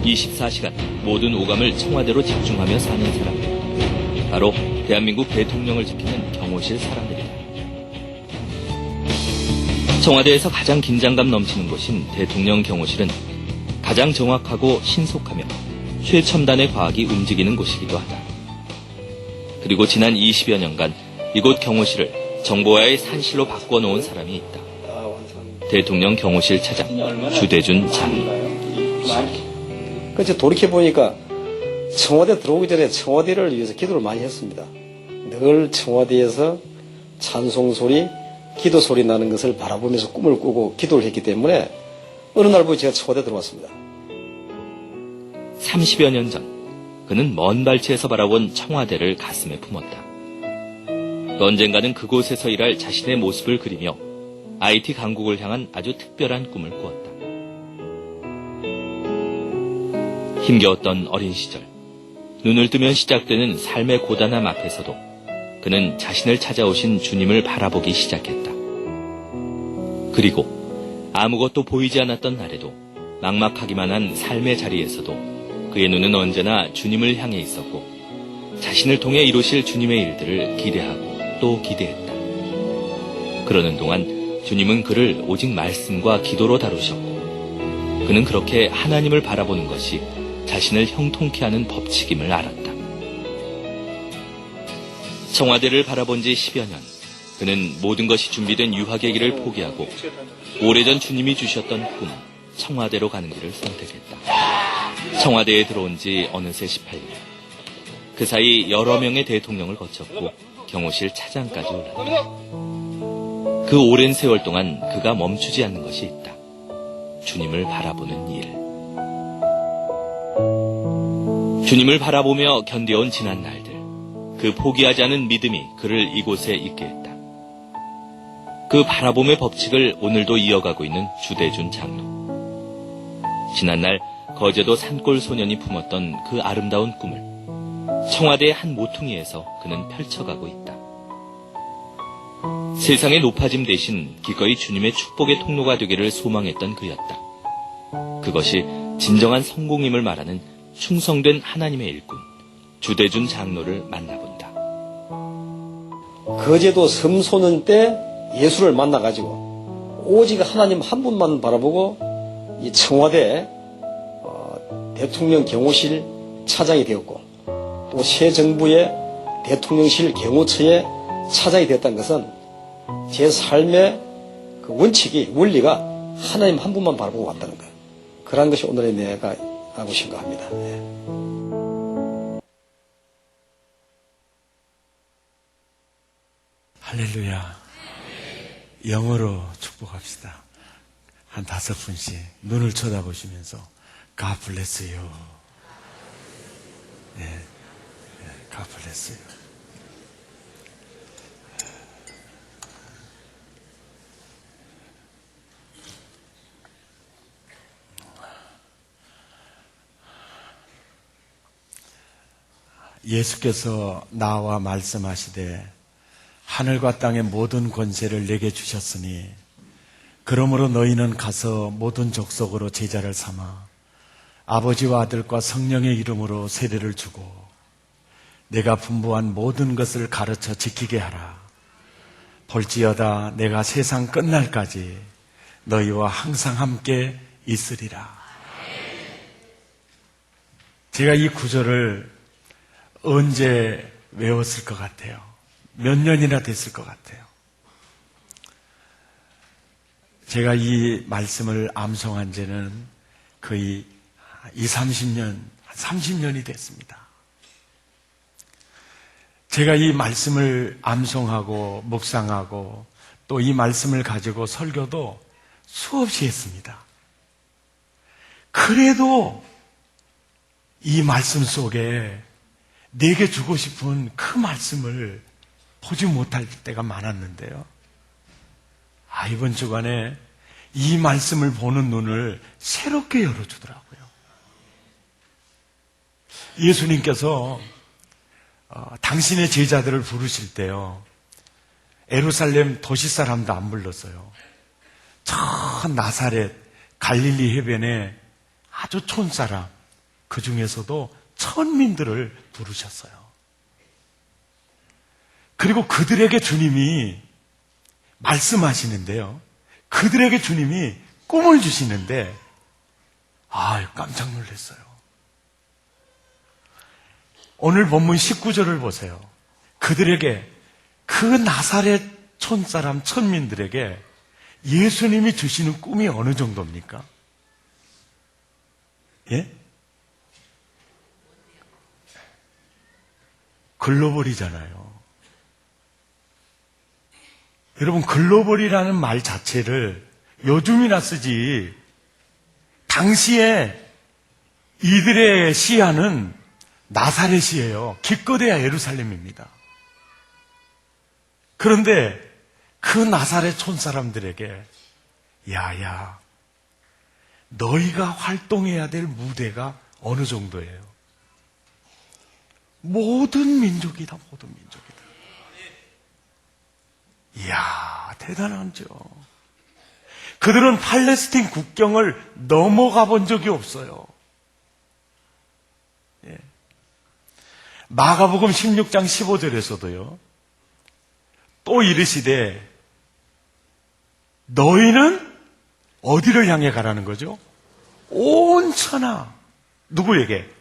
24시간 모든 오감을 청와대로 집중하며 사는 사람들. 바로 대한민국 대통령을 지키는 경호실 사람들이다. 청와대에서 가장 긴장감 넘치는 곳인 대통령 경호실은 가장 정확하고 신속하며 최첨단의 과학이 움직이는 곳이기도 하다. 그리고 지난 20여 년간 이곳 경호실을 정보와의 산실로 바꿔놓은 사람이 있다. 대통령 경호실 차장 주대준 장로. 그래서 돌이켜보니까 청와대 들어오기 전에 청와대를 위해서 기도를 많이 했습니다. 늘 청와대에서 찬송소리, 기도소리 나는 것을 바라보면서 꿈을 꾸고 기도를 했기 때문에 어느 날부터 제가 청와대 들어왔습니다. 30여 년 전 그는 먼 발치에서 바라본 청와대를 가슴에 품었다. 언젠가는 그곳에서 일할 자신의 모습을 그리며 IT 강국을 향한 아주 특별한 꿈을 꾸었다. 힘겨웠던 어린 시절, 눈을 뜨면 시작되는 삶의 고단함 앞에서도 그는 자신을 찾아오신 주님을 바라보기 시작했다. 그리고 아무것도 보이지 않았던 날에도 막막하기만 한 삶의 자리에서도 그의 눈은 언제나 주님을 향해 있었고 자신을 통해 이루실 주님의 일들을 기대하고 또 기대했다. 그러는 동안 주님은 그를 오직 말씀과 기도로 다루셨고 그는 그렇게 하나님을 바라보는 것이 자신을 형통케 하는 법칙임을 알았다. 청와대를 바라본 지 10여 년, 그는 모든 것이 준비된 유학의 길을 포기하고 오래전 주님이 주셨던 꿈, 청와대로 가는 길을 선택했다. 청와대에 들어온 지 어느새 18년. 그 사이 여러 명의 대통령을 거쳤고 경호실 차장까지 올랐다. 그 오랜 세월 동안 그가 멈추지 않는 것이 있다. 주님을 바라보는 일. 주님을 바라보며 견뎌온 지난 날들, 그 포기하지 않은 믿음이 그를 이곳에 있게 했다. 그 바라봄의 법칙을 오늘도 이어가고 있는 주대준 장로. 지난날 거제도 산골 소년이 품었던 그 아름다운 꿈을 청와대의 한 모퉁이에서 그는 펼쳐가고 있다. 세상의 높아짐 대신 기꺼이 주님의 축복의 통로가 되기를 소망했던 그였다. 그것이 진정한 성공임을 말하는 충성된 하나님의 일꾼 주대준 장로를 만나본다. 거제도 섬소년 때 예수를 만나가지고 오직 하나님 한 분만 바라보고 이 청와대 대통령 경호실 차장이 되었고 또 새 정부의 대통령실 경호처의 차장이 되었다는 것은 제 삶의 그 원칙이 원리가 하나님 한 분만 바라보고 왔다는 거예요. 그런 것이 오늘의 내가 하고 생각합니다. 할렐루야. 영어로 축복합시다. 한 5분씩 눈을 쳐다보시면서 God bless you. 네, God bless you. 예수께서 나와 말씀하시되 하늘과 땅의 모든 권세를 내게 주셨으니 그러므로 너희는 가서 모든 족속으로 제자를 삼아 아버지와 아들과 성령의 이름으로 세례를 주고 내가 분부한 모든 것을 가르쳐 지키게 하라. 볼지어다 내가 세상 끝날까지 너희와 항상 함께 있으리라. 제가 이 구절을 언제 외웠을 것 같아요? 몇 년이나 됐을 것 같아요. 제가 이 말씀을 암송한 지는 거의 30년, 30년이 됐습니다. 제가 이 말씀을 암송하고 묵상하고 또 이 말씀을 가지고 설교도 수없이 했습니다. 그래도 이 말씀 속에 내게 주고 싶은 그 말씀을 보지 못할 때가 많았는데요. 이번 주간에 이 말씀을 보는 눈을 새롭게 열어주더라고요. 예수님께서 당신의 제자들을 부르실 때요, 예루살렘 도시 사람도 안 불렀어요. 저 나사렛 갈릴리 해변에 아주 촌사람 그 중에서도 천민들을 부르셨어요. 그리고 그들에게 주님이 말씀하시는데요. 그들에게 주님이 꿈을 주시는데, 깜짝 놀랐어요. 오늘 본문 19절을 보세요. 그들에게, 그 나사렛 촌사람 천민들에게 예수님이 주시는 꿈이 어느 정도입니까? 예? 글로벌이잖아요. 여러분, 글로벌이라는 말 자체를 요즘이나 쓰지, 당시에 이들의 시야는 나사렛이에요. 기껏해야 예루살렘입니다. 그런데 그 나사렛 촌사람들에게, 야야, 너희가 활동해야 될 무대가 어느 정도예요? 모든 민족이다, 모든 민족이다. 이야, 대단하죠. 그들은 팔레스틴 국경을 넘어가 본 적이 없어요. 예. 마가복음 16장 15절에서도요. 또 이르시되 너희는 어디를 향해 가라는 거죠? 온 천하, 누구에게?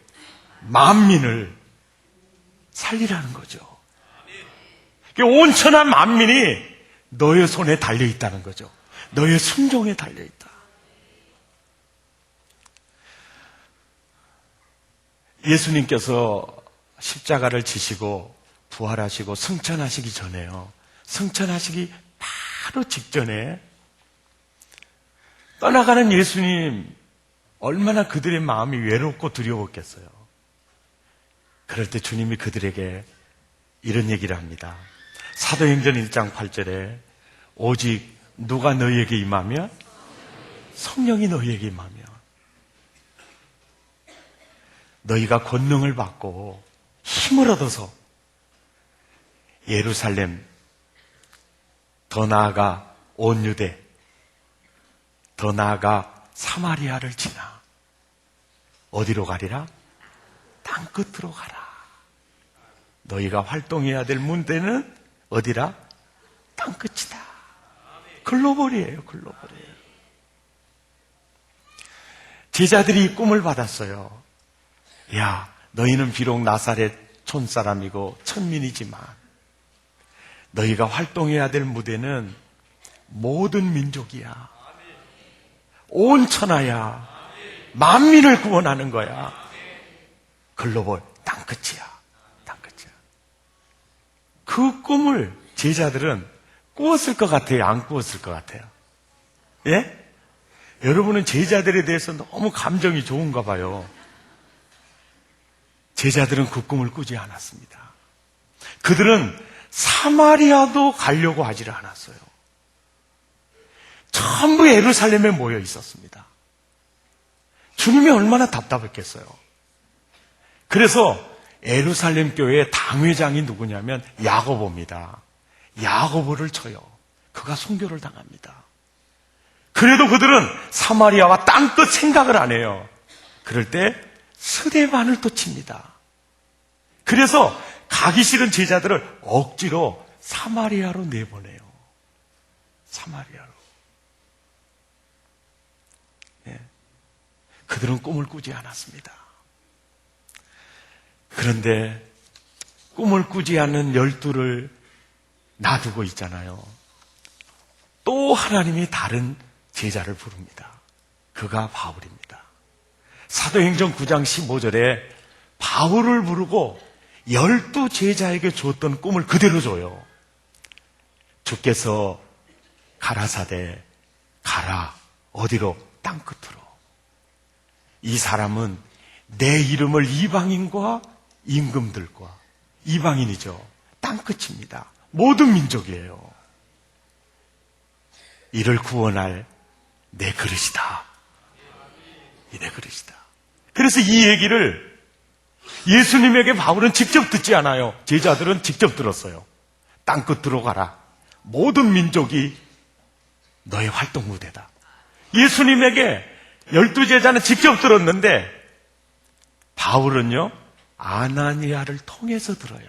만민을 살리라는 거죠. 온 천하 만민이 너의 손에 달려있다는 거죠. 너의 순종에 달려있다. 예수님께서 십자가를 지시고 부활하시고 승천하시기 전에요. 승천하시기 바로 직전에 떠나가는 예수님, 얼마나 그들의 마음이 외롭고 두려웠겠어요. 그럴 때 주님이 그들에게 이런 얘기를 합니다. 사도행전 1장 8절에 오직 누가 너희에게 임하면? 성령이 너희에게 임하면 너희가 권능을 받고 힘을 얻어서 예루살렘, 더 나아가 온 유대, 더 나아가 사마리아를 지나 어디로 가리라? 땅끝으로 가라. 너희가 활동해야 될 문대는 어디라? 땅끝이다. 글로벌이에요, 글로벌이에요. 제자들이 이 꿈을 받았어요. 야, 너희는 비록 나사렛 촌사람이고 천민이지만 너희가 활동해야 될 무대는 모든 민족이야. 온 천하야. 만민을 구원하는 거야. 글로벌, 땅끝이야. 땅끝이야. 그 꿈을 제자들은 꾸었을 것 같아요? 안 꾸었을 것 같아요? 예? 여러분은 제자들에 대해서 너무 감정이 좋은가 봐요. 제자들은 그 꿈을 꾸지 않았습니다. 그들은 사마리아도 가려고 하지를 않았어요. 전부 예루살렘에 모여 있었습니다. 주님이 얼마나 답답했겠어요. 그래서 예루살렘 교회의 당회장이 누구냐면 야고보입니다. 야고보를 쳐요. 그가 순교를 당합니다. 그래도 그들은 사마리아와 땅끝 생각을 안 해요. 그럴 때 스데반을 또 칩니다. 그래서 가기 싫은 제자들을 억지로 사마리아로 내보내요. 사마리아로. 예. 그들은 꿈을 꾸지 않았습니다. 그런데 꿈을 꾸지 않는 12를 놔두고 있잖아요. 또 하나님이 다른 제자를 부릅니다. 그가 바울입니다. 사도행전 9장 15절에 바울을 부르고 12 제자에게 주었던 꿈을 그대로 줘요. 주께서 가라사대 가라. 어디로? 땅끝으로. 이 사람은 내 이름을 이방인과 임금들과, 이방인이죠. 땅끝입니다. 모든 민족이에요. 이를 구원할 내 그릇이다. 이 내 그릇이다. 그래서 이 얘기를 예수님에게 바울은 직접 듣지 않아요. 제자들은 직접 들었어요. 땅끝으로 가라. 모든 민족이 너의 활동 무대다. 예수님에게 12 제자는 직접 들었는데 바울은요, 아나니아를 통해서 들어요.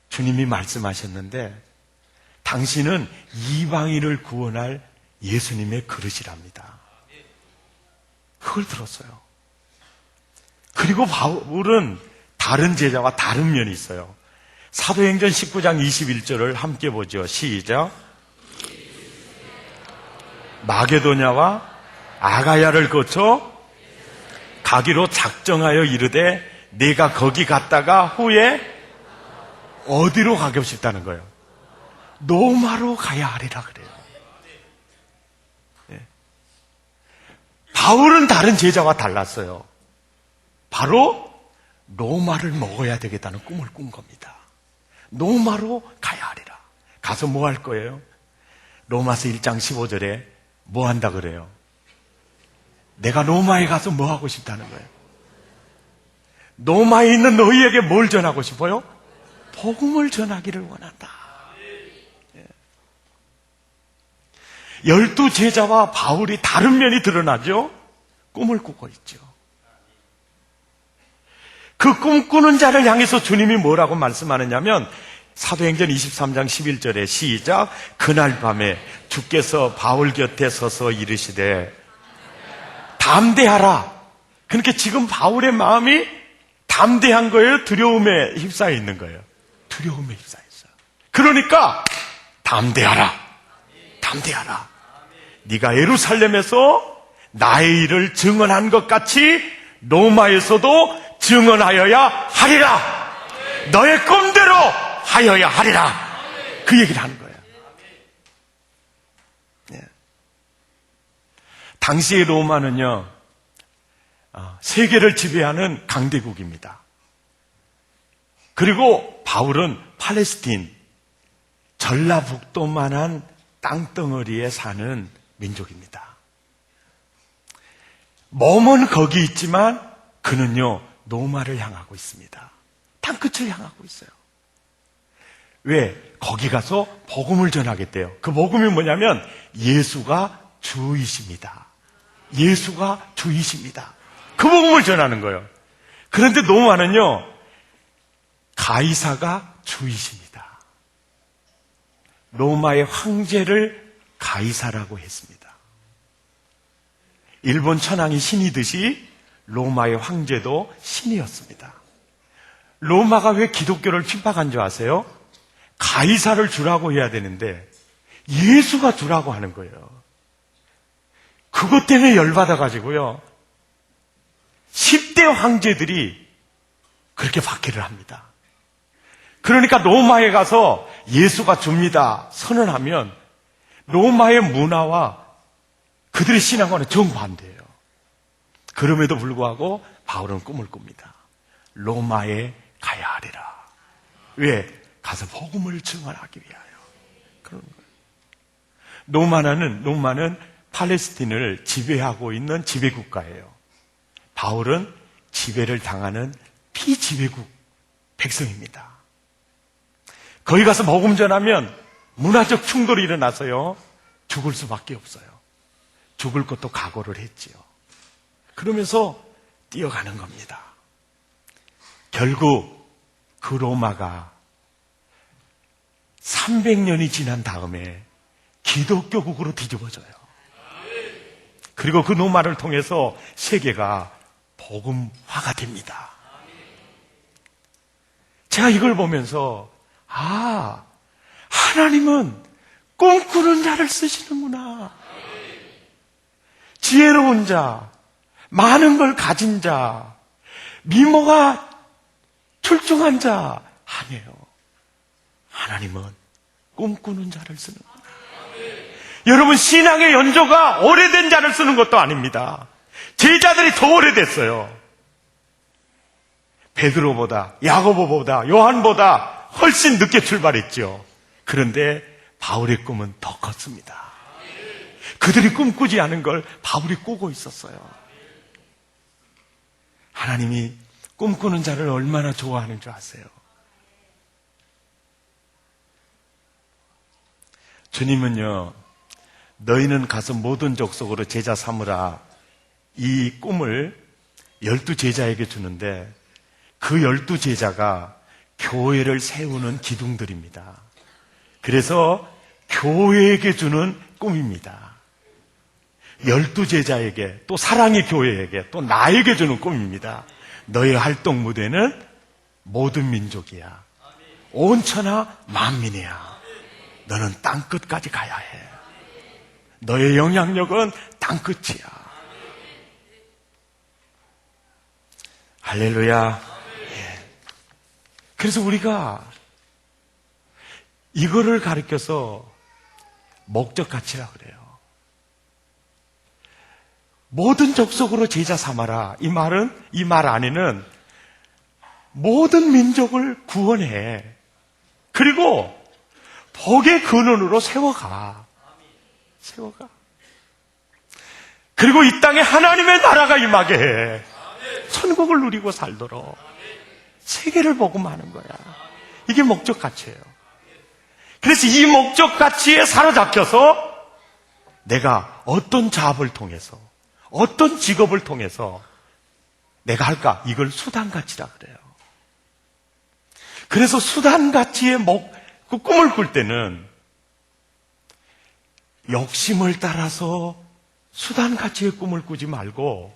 주님이 말씀하셨는데, 당신은 이방인을 구원할 예수님의 그릇이랍니다. 그걸 들었어요. 그리고 바울은 다른 제자와 다른 면이 있어요. 사도행전 19장 21절을 함께 보죠. 시작. 마게도냐와 아가야를 거쳐 가기로 작정하여 이르되 내가 거기 갔다가 후에 어디로 가고 싶다는 거예요? 로마로 가야 하리라 그래요. 네. 바울은 다른 제자와 달랐어요. 바로 로마를 먹어야 되겠다는 꿈을 꾼 겁니다. 로마로 가야 하리라. 가서 뭐 할 거예요? 로마서 1장 15절에 뭐 한다 그래요? 내가 로마에 가서 뭐 하고 싶다는 거예요? 로마에 있는 너희에게 뭘 전하고 싶어요? 복음을 전하기를 원한다. 12 제자와 바울이 다른 면이 드러나죠? 꿈을 꾸고 있죠. 그 꿈꾸는 자를 향해서 주님이 뭐라고 말씀하느냐면 사도행전 23장 11절에 시작. 그날 밤에 주께서 바울 곁에 서서 이르시되 담대하라. 그러니까 지금 바울의 마음이 담대한 거예요? 두려움에 휩싸여 있는 거예요? 두려움에 휩싸여 있어요. 그러니까 담대하라. 담대하라. 네가 예루살렘에서 나의 일을 증언한 것 같이 로마에서도 증언하여야 하리라. 너의 꿈대로 하여야 하리라. 그 얘기를 하는 거예요. 네. 당시의 로마는요, 세계를 지배하는 강대국입니다. 그리고 바울은 팔레스틴, 전라북도만한 땅덩어리에 사는 민족입니다. 몸은 거기 있지만 그는요, 로마를 향하고 있습니다. 땅끝을 향하고 있어요. 왜? 거기 가서 복음을 전하겠대요. 그 복음이 뭐냐면 예수가 주이십니다. 예수가 주이십니다. 그 복음을 전하는 거예요. 그런데 로마는요, 가이사가 주이십니다. 로마의 황제를 가이사라고 했습니다. 일본 천황이 신이듯이 로마의 황제도 신이었습니다. 로마가 왜 기독교를 핍박한 줄 아세요? 가이사를 주라고 해야 되는데 예수가 주라고 하는 거예요. 그것 때문에 열받아가지고요, 10대 황제들이 그렇게 박해를 합니다. 그러니까 로마에 가서 예수가 줍니다 선언하면 로마의 문화와 그들의 신앙과는 정반대예요. 그럼에도 불구하고 바울은 꿈을 꿉니다. 로마에 가야 하리라. 왜? 가서 복음을 증언하기 위하여. 그런 거예요. 로마는 팔레스틴을 지배하고 있는 지배국가예요. 바울은 지배를 당하는 피지배국 백성입니다. 거기 가서 복음 전하면 문화적 충돌이 일어나서요, 죽을 수밖에 없어요. 죽을 것도 각오를 했지요. 그러면서 뛰어가는 겁니다. 결국 그 로마가 300년이 지난 다음에 기독교국으로 뒤집어져요. 그리고 그 로마를 통해서 세계가 복음화가 됩니다. 제가 이걸 보면서 하나님은 꿈꾸는 자를 쓰시는구나. 지혜로운 자, 많은 걸 가진 자, 미모가 출중한 자 아니에요. 하나님은 꿈꾸는 자를 쓰는구나. 여러분, 신앙의 연조가 오래된 자를 쓰는 것도 아닙니다. 제자들이 더 오래됐어요. 베드로보다, 야고보보다, 요한보다 훨씬 늦게 출발했죠. 그런데 바울의 꿈은 더 컸습니다. 그들이 꿈꾸지 않은 걸 바울이 꾸고 있었어요. 하나님이 꿈꾸는 자를 얼마나 좋아하는 줄 아세요? 주님은요, 너희는 가서 모든 족속으로 제자 삼으라, 이 꿈을 제자에게 주는데 그 12제자가 교회를 세우는 기둥들입니다. 그래서 교회에게 주는 꿈입니다. 12제자에게, 또 사랑의 교회에게, 또 나에게 주는 꿈입니다. 너의 활동 무대는 모든 민족이야. 온 천하 만민이야. 너는 땅끝까지 가야 해. 너의 영향력은 땅끝이야. 할렐루야. 예. 그래서 우리가 이거를 가르쳐서 목적가치라 그래요. 모든 족속으로 제자 삼아라. 이 말 안에는 모든 민족을 구원해. 그리고 복의 근원으로 세워가. 그리고 이 땅에 하나님의 나라가 임하게 해. 천국을 누리고 살도록 세계를 복음하는 거야. 이게 목적 가치예요. 그래서 이 목적 가치에 사로잡혀서 내가 어떤 잡을 통해서, 어떤 직업을 통해서 내가 할까? 이걸 수단 가치라 그래요. 그래서 수단 가치의 그 꿈을 꿀 때는 욕심을 따라서 수단 가치의 꿈을 꾸지 말고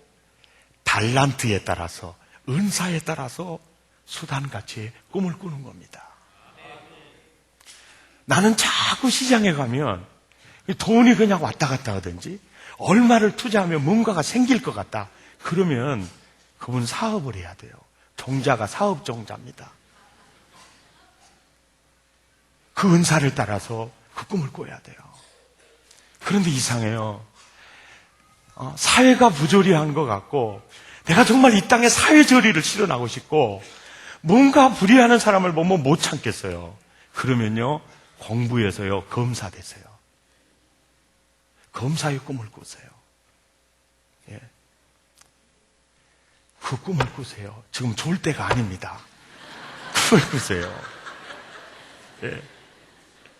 달란트에 따라서, 은사에 따라서 수단 가치의 꿈을 꾸는 겁니다. 나는 자꾸 시장에 가면 돈이 그냥 왔다 갔다 하든지 얼마를 투자하면 뭔가가 생길 것 같다. 그러면 그분 사업을 해야 돼요. 종자가 사업 종자입니다. 그 은사를 따라서 그 꿈을 꿔야 돼요. 그런데 이상해요. 사회가 부조리한 것 같고 내가 정말 이 땅에 사회저리를 실현하고 싶고 뭔가 불의하는 사람을 보면 못 참겠어요. 그러면요 공부해서요 검사 되세요. 검사의 꿈을 꾸세요. 예. 그 꿈을 꾸세요. 지금 좋을 때가 아닙니다. 꿈을 꾸세요. 예.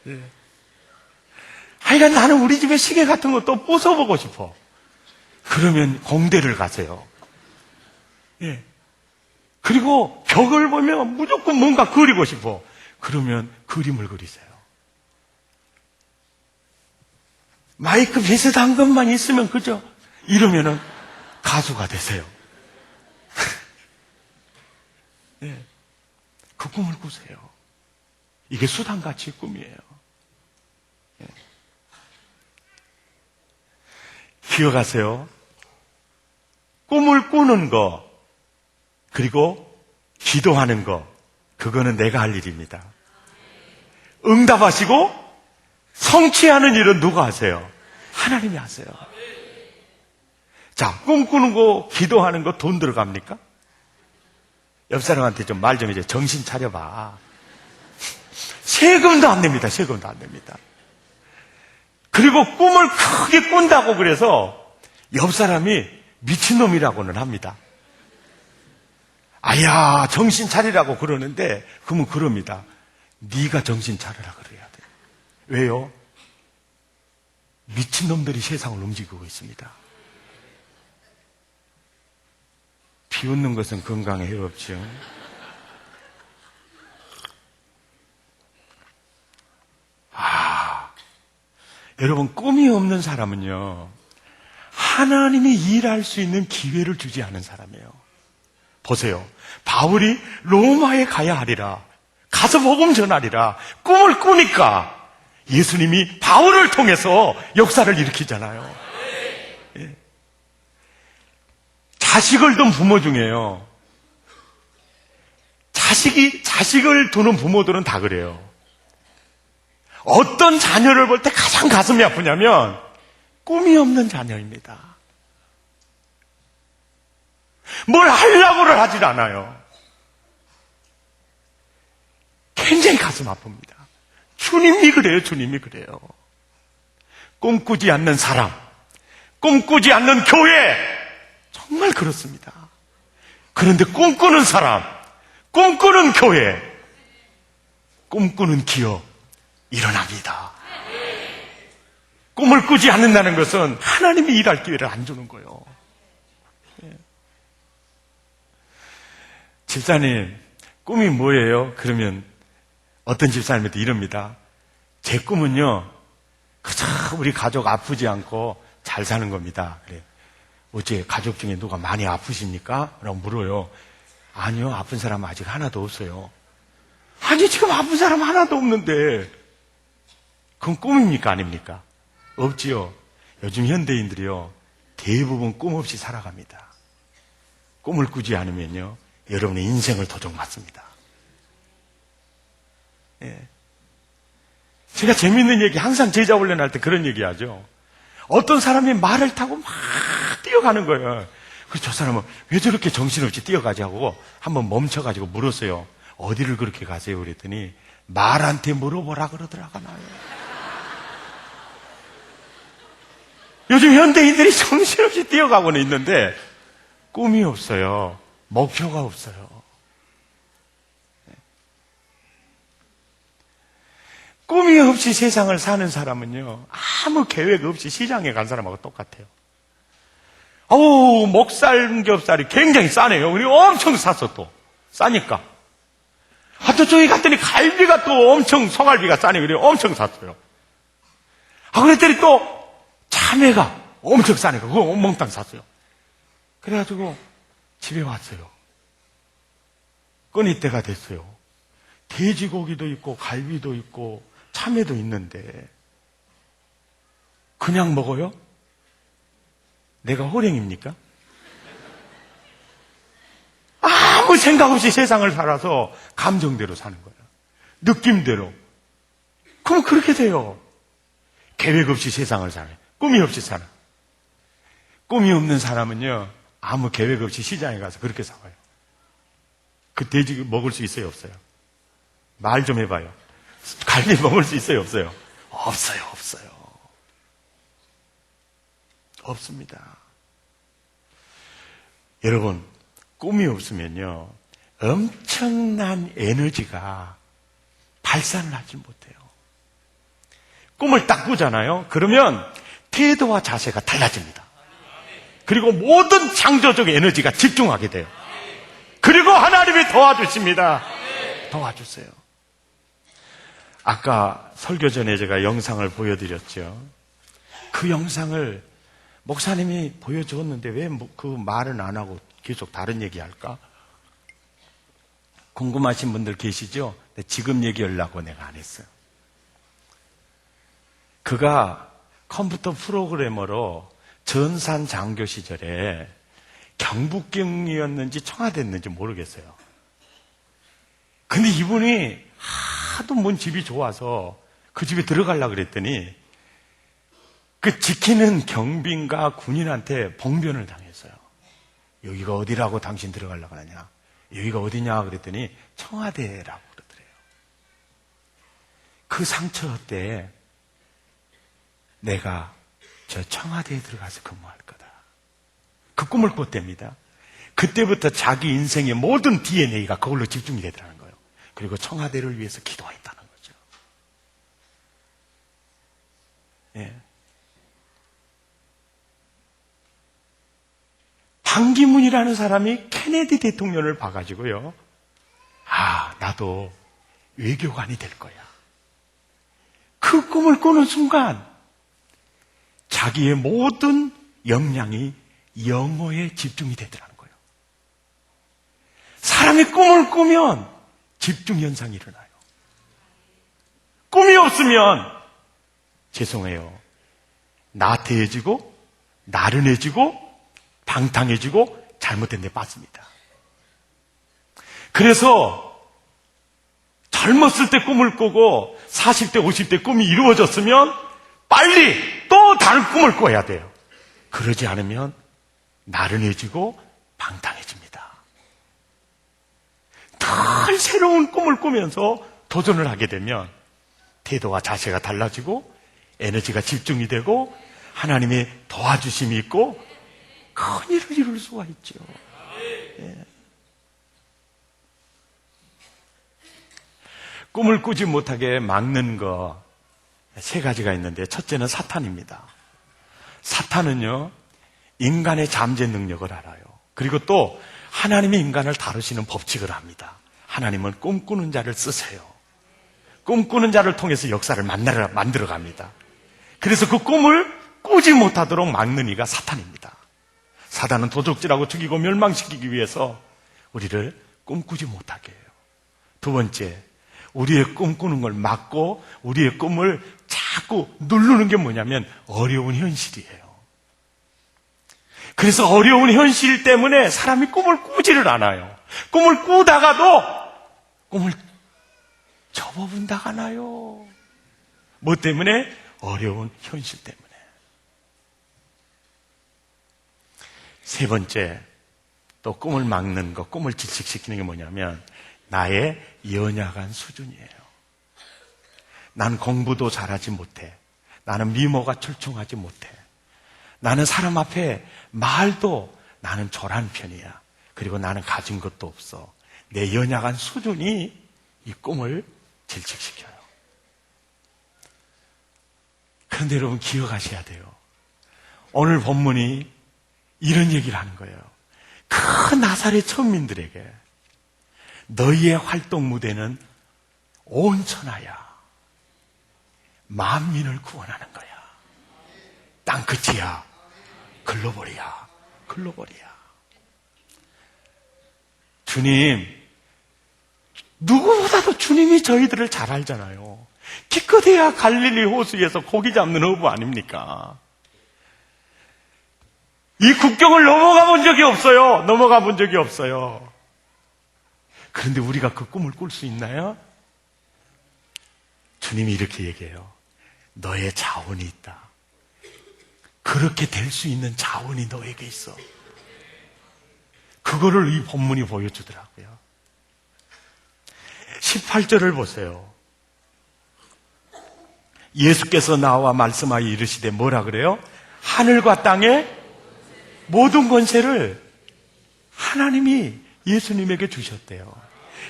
예. 하여간 나는 우리 집에 시계 같은 것도 부숴보고 싶어. 그러면 공대를 가세요. 예. 그리고 벽을 보면 무조건 뭔가 그리고 싶어. 그러면 그림을 그리세요. 마이크 비슷한 것만 있으면 그죠? 이러면은 가수가 되세요. 예. 그 꿈을 꾸세요. 이게 수단가치의 꿈이에요. 예. 기억하세요. 꿈을 꾸는 거, 그리고 기도하는 거, 그거는 내가 할 일입니다. 응답하시고 성취하는 일은 누가 하세요? 하나님이 하세요. 자, 꿈꾸는 거, 기도하는 거 돈 들어갑니까? 옆 사람한테 좀 말 좀 해줘. 정신 차려봐. 세금도 안 냅니다. 세금도 안 냅니다. 그리고 꿈을 크게 꾼다고 그래서 옆 사람이 미친놈이라고는 합니다. 아야, 정신 차리라고 그러는데 그러면 그럽니다. 네가 정신 차리라 그래야 돼. 왜요? 미친놈들이 세상을 움직이고 있습니다. 비웃는 것은 건강에 해롭죠. 여러분, 꿈이 없는 사람은요, 하나님이 일할 수 있는 기회를 주지 않은 사람이에요. 보세요. 바울이 로마에 가야 하리라, 가서 복음 전하리라 꿈을 꾸니까 예수님이 바울을 통해서 역사를 일으키잖아요. 예. 자식을 둔 부모 중에요, 자식을 두는 부모들은 다 그래요. 어떤 자녀를 볼 때 가장 가슴이 아프냐면 꿈이 없는 자녀입니다. 뭘 하려고를 하질 않아요. 굉장히 가슴 아픕니다. 주님이 그래요. 주님이 그래요. 꿈꾸지 않는 사람, 꿈꾸지 않는 교회, 정말 그렇습니다. 그런데 꿈꾸는 사람, 꿈꾸는 교회, 꿈꾸는 기업 일어납니다. 꿈을 꾸지 않는다는 것은 하나님이 일할 기회를 안 주는 거예요. 집사님, 꿈이 뭐예요? 그러면 어떤 집사님한테 이럽니다. 제 꿈은요, 그저 우리 가족 아프지 않고 잘 사는 겁니다. 그래. 어째 가족 중에 누가 많이 아프십니까? 라고 물어요. 아니요, 아픈 사람 아직 하나도 없어요. 아니, 지금 아픈 사람 하나도 없는데, 그건 꿈입니까? 아닙니까? 없지요. 요즘 현대인들이요, 대부분 꿈 없이 살아갑니다. 꿈을 꾸지 않으면요, 여러분의 인생을 도적맞습니다. 예. 제가 재밌는 얘기, 항상 제자 훈련할 때 그런 얘기 하죠. 어떤 사람이 말을 타고 막 뛰어가는 거예요. 그래서 저 사람은 왜 저렇게 정신없이 뛰어가지 하고 한번 멈춰가지고 물었어요. 어디를 그렇게 가세요? 그랬더니 말한테 물어보라 그러더라고요. 요즘 현대인들이 정신없이 뛰어가고는 있는데 꿈이 없어요. 목표가 없어요. 꿈이 없이 세상을 사는 사람은요, 아무 계획 없이 시장에 간 사람하고 똑같아요. 어우, 목살, 삼겹살이 굉장히 싸네요. 우리 엄청 샀어, 또. 싸니까. 또 저기 갔더니 갈비가 또 엄청, 소갈비가 싸네요. 우리 엄청 샀어요. 그랬더니 또 참외가 엄청 싸니까 그거 몽땅 샀어요. 그래가지고 집에 왔어요. 꺼니 때가 됐어요. 돼지고기도 있고 갈비도 있고 참외도 있는데 그냥 먹어요? 내가 호랭입니까? 아무 생각 없이 세상을 살아서 감정대로 사는 거예요. 느낌대로. 그럼 그렇게 돼요. 계획 없이 세상을 살아요. 꿈이 없이 살아. 꿈이 없는 사람은요, 아무 계획 없이 시장에 가서 그렇게 살아요. 그 돼지 먹을 수 있어요, 없어요? 말 좀 해봐요. 갈비 먹을 수 있어요, 없어요? 없어요, 없어요. 없습니다. 여러분, 꿈이 없으면요, 엄청난 에너지가 발산을 하지 못해요. 꿈을 딱 꾸잖아요. 그러면 태도와 자세가 달라집니다. 그리고 모든 창조적 에너지가 집중하게 돼요. 그리고 하나님이 도와주십니다. 도와주세요. 아까 설교 전에 제가 영상을 보여드렸죠. 그 영상을 목사님이 보여주었는데 왜 그 말은 안 하고 계속 다른 얘기할까? 궁금하신 분들 계시죠? 지금 얘기하려고 내가 안 했어요. 그가 컴퓨터 프로그래머로 전산 장교 시절에 경북경이었는지 청와대였는지 모르겠어요. 근데 이분이 하도 뭔 집이 좋아서 그 집에 들어가려고 그랬더니 그 지키는 경비인가 군인한테 봉변을 당했어요. 여기가 어디라고 당신 들어가려고 하냐? 여기가 어디냐? 그랬더니 청와대라고 그러더래요. 그 상처 때 내가 저 청와대에 들어가서 근무할 거다. 그 꿈을 꿨답니다. 그때부터 자기 인생의 모든 DNA가 그걸로 집중이 되더라는 거예요. 그리고 청와대를 위해서 기도했다는 거죠. 예. 반기문이라는 사람이 케네디 대통령을 봐가지고요. 나도 외교관이 될 거야. 그 꿈을 꾸는 순간 자기의 모든 역량이 영어에 집중이 되더라는 거예요. 사람이 꿈을 꾸면 집중 현상이 일어나요. 꿈이 없으면 죄송해요. 나태해지고 나른해지고 방탕해지고 잘못된 데 빠집니다. 그래서 젊었을 때 꿈을 꾸고 40대, 50대 꿈이 이루어졌으면 빨리 또 다른 꿈을 꿔야 돼요. 그러지 않으면 나른해지고 방탕해집니다. 늘 새로운 꿈을 꾸면서 도전을 하게 되면 태도와 자세가 달라지고 에너지가 집중이 되고 하나님의 도와주심이 있고 큰 일을 이룰 수가 있죠. 예. 꿈을 꾸지 못하게 막는 거 세 가지가 있는데 첫째는 사탄입니다. 사탄은요 인간의 잠재 능력을 알아요. 그리고 또 하나님이 인간을 다루시는 법칙을 합니다. 하나님은 꿈꾸는 자를 쓰세요. 꿈꾸는 자를 통해서 역사를 만들어 갑니다. 그래서 그 꿈을 꾸지 못하도록 막는 이가 사탄입니다. 사단은 도적질하고 죽이고 멸망시키기 위해서 우리를 꿈꾸지 못하게 해요. 두 번째, 우리의 꿈꾸는 걸 막고 우리의 꿈을 자꾸 누르는 게 뭐냐면 어려운 현실이에요. 그래서 어려운 현실 때문에 사람이 꿈을 꾸지를 않아요. 꿈을 꾸다가도 꿈을 접어본다가 하나요. 뭐 때문에? 어려운 현실 때문에. 세 번째, 또 꿈을 막는 거, 꿈을 질식시키는 게 뭐냐면 나의 연약한 수준이에요. 난 공부도 잘하지 못해. 나는 미모가 출중하지 못해. 나는 사람 앞에 말도 나는 절한 편이야. 그리고 나는 가진 것도 없어. 내 연약한 수준이 이 꿈을 질식시켜요. 그런데 여러분 기억하셔야 돼요. 오늘 본문이 이런 얘기를 하는 거예요. 그 나사렛 천민들에게 너희의 활동 무대는 온 천하야. 만민을 구원하는 거야. 땅끝이야. 글로벌이야. 글로벌이야. 주님, 누구보다도 주님이 저희들을 잘 알잖아요. 기껏해야 갈릴리 호수에서 고기 잡는 어부 아닙니까? 이 국경을 넘어가 본 적이 없어요. 넘어가 본 적이 없어요. 그런데 우리가 그 꿈을 꿀 수 있나요? 주님이 이렇게 얘기해요. 너의 자원이 있다. 그렇게 될 수 있는 자원이 너에게 있어. 그거를 이 본문이 보여주더라고요. 18절을 보세요. 예수께서 나와 말씀하여 이르시되 뭐라 그래요? 하늘과 땅의 모든 권세를 하나님이 예수님에게 주셨대요.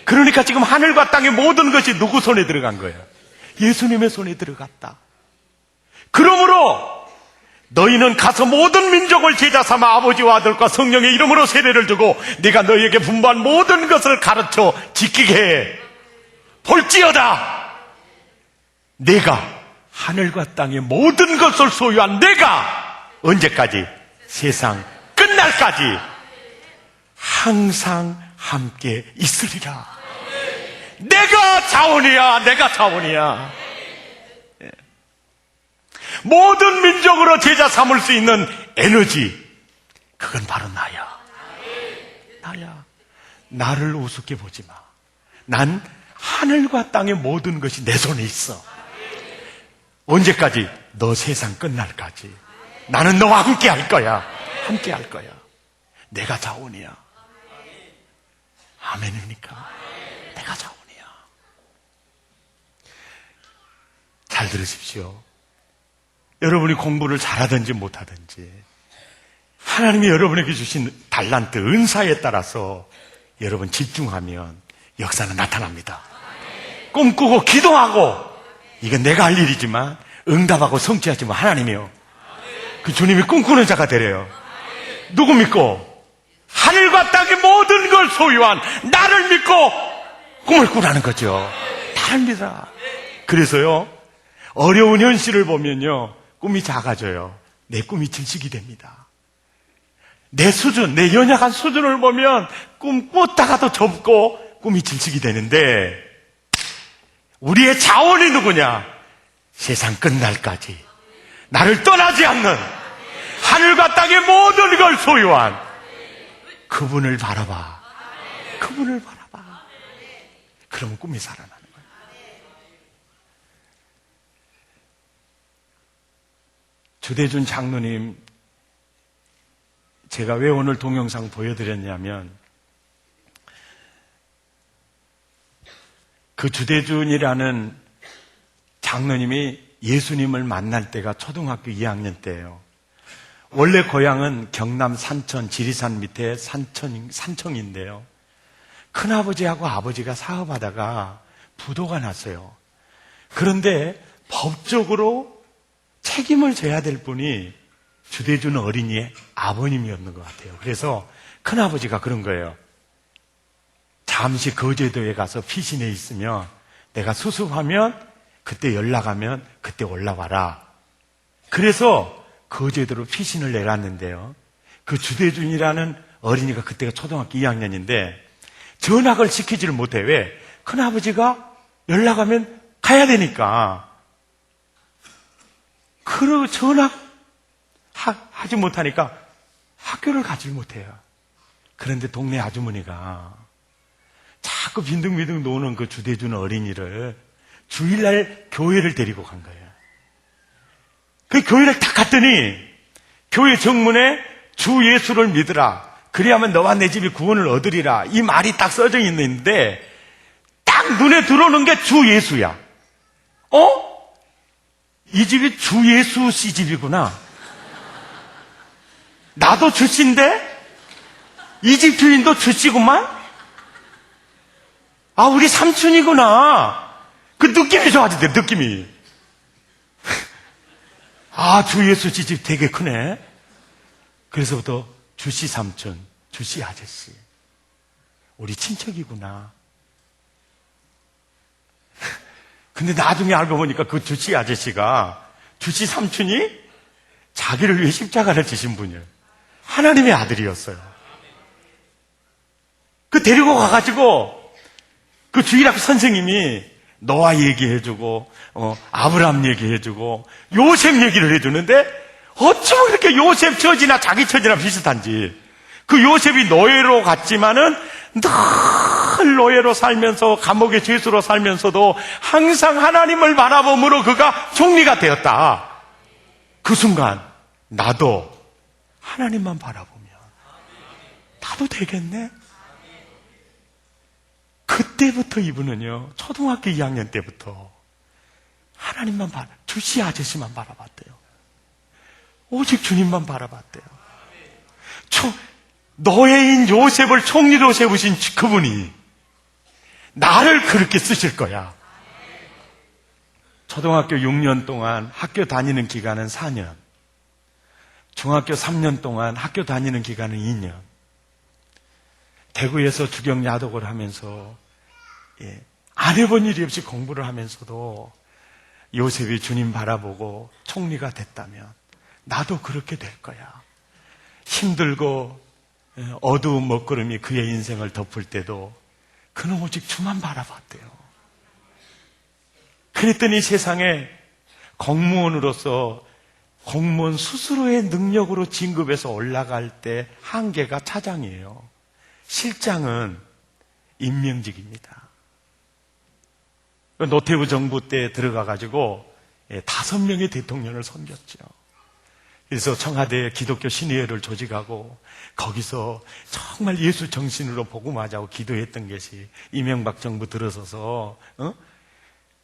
그러니까 지금 하늘과 땅의 모든 것이 누구 손에 들어간 거예요? 예수님의 손에 들어갔다. 그러므로 너희는 가서 모든 민족을 제자 삼아 아버지와 아들과 성령의 이름으로 세례를 주고 네가 너희에게 분부한 모든 것을 가르쳐 지키게 해. 볼지어다 내가 하늘과 땅의 모든 것을 소유한 내가 언제까지? 세상 끝날까지 항상 함께 있으리라. 내가 자원이야. 내가 자원이야. 모든 민족으로 제자 삼을 수 있는 에너지, 그건 바로 나야. 나야. 나를 우습게 보지 마. 난 하늘과 땅의 모든 것이 내 손에 있어. 언제까지? 너 세상 끝날까지. 나는 너와 함께 할 거야. 함께 할 거야. 내가 자원이야. 아멘입니까? 내가 자원이야. 잘 들으십시오. 여러분이 공부를 잘하든지 못하든지 하나님이 여러분에게 주신 달란트, 은사에 따라서 여러분 집중하면 역사는 나타납니다. 꿈꾸고 기도하고 이건 내가 할 일이지만 응답하고 성취하지만 하나님이요. 그 주님이 꿈꾸는 자가 되래요. 누구 믿고? 하늘과 땅의 모든 걸 소유한 나를 믿고 꿈을 꾸라는 거죠. 나를 믿어라. 그래서요, 어려운 현실을 보면요, 꿈이 작아져요. 내 꿈이 질식이 됩니다. 내 수준, 내 연약한 수준을 보면 꿈 꿨다가도 접고 꿈이 질식이 되는데 우리의 자원이 누구냐? 세상 끝날까지 나를 떠나지 않는 하늘과 땅의 모든 걸 소유한 그분을 바라봐. 그분을 바라봐. 그러면 꿈이 살아나는 거예요. 주대준 장로님, 제가 왜 오늘 동영상 보여드렸냐면 그 주대준이라는 장로님이 예수님을 만날 때가 초등학교 2학년 때예요. 원래 고향은 경남 산천 지리산 밑에 산청인데요. 큰아버지하고 아버지가 사업하다가 부도가 났어요. 그런데 법적으로 책임을 져야 될 분이 주대준 어린이의 아버님이었는 것 같아요. 그래서 큰아버지가 그런 거예요. 잠시 거제도에 가서 피신해 있으면 내가 수습하면 그때 연락하면 그때 올라와라. 그래서 거제도로 피신을 내갔는데요. 그 주대준이라는 어린이가 그때가 초등학교 2학년인데 전학을 시키지를 못해. 왜? 큰아버지가 연락하면 가야 되니까. 그러고 전학하지 못하니까 학교를 가지를 못해요. 그런데 동네 아주머니가 자꾸 빈둥빈둥 노는 그 주대준 어린이를 주일날 교회를 데리고 간 거예요. 그 교회를 딱 갔더니 교회 정문에 주 예수를 믿으라. 그리하면 너와 내 집이 구원을 얻으리라. 이 말이 딱 써져 있는데 딱 눈에 들어오는 게 주 예수야. 이 집이 주 예수 씨 집이구나. 나도 주씨인데 이 집 주인도 주씨구만. 아, 우리 삼촌이구나. 그 느낌이 좋아지대, 느낌이. 아, 주 예수 씨 집 되게 크네. 그래서부터 주씨 삼촌, 주씨 아저씨. 우리 친척이구나. 근데 나중에 알고 보니까 그 주씨 아저씨가 주씨 삼촌이 자기를 위해 십자가를 지신 분이에요. 하나님의 아들이었어요. 그 데리고 가가지고 그 주일학교 선생님이 노아 얘기해주고 아브라함 얘기해주고 요셉 얘기를 해주는데 어쩌면 그렇게 요셉 처지나 자기 처지나 비슷한지. 그 요셉이 노예로 갔지만은 늘 노예로 살면서 감옥의 죄수로 살면서도 항상 하나님을 바라봄으로 그가 총리가 되었다. 그 순간 나도 하나님만 바라보면 나도 되겠네. 그때부터 이분은요, 초등학교 2학년 때부터 하나님만 주씨 아저씨만 바라봤대요. 오직 주님만 바라봤대요. 노예인 요셉을 총리로 세우신 그분이 나를 그렇게 쓰실 거야. 초등학교 6년 동안 학교 다니는 기간은 4년, 중학교 3년 동안 학교 다니는 기간은 2년, 대구에서 주경 야독을 하면서 안 해본 일이 없이 공부를 하면서도 요셉이 주님 바라보고 총리가 됐다면 나도 그렇게 될 거야. 힘들고 어두운 먹구름이 그의 인생을 덮을 때도 그는 오직 주만 바라봤대요. 그랬더니 세상에 공무원으로서 공무원 스스로의 능력으로 진급해서 올라갈 때 한계가 차장이에요. 실장은 임명직입니다. 노태우 정부 때 들어가가지고 5명의 대통령을 섬겼죠. 그래서 청와대 기독교 신의회를 조직하고 거기서 정말 예수 정신으로 복음하자고 기도했던 것이 이명박 정부 들어서서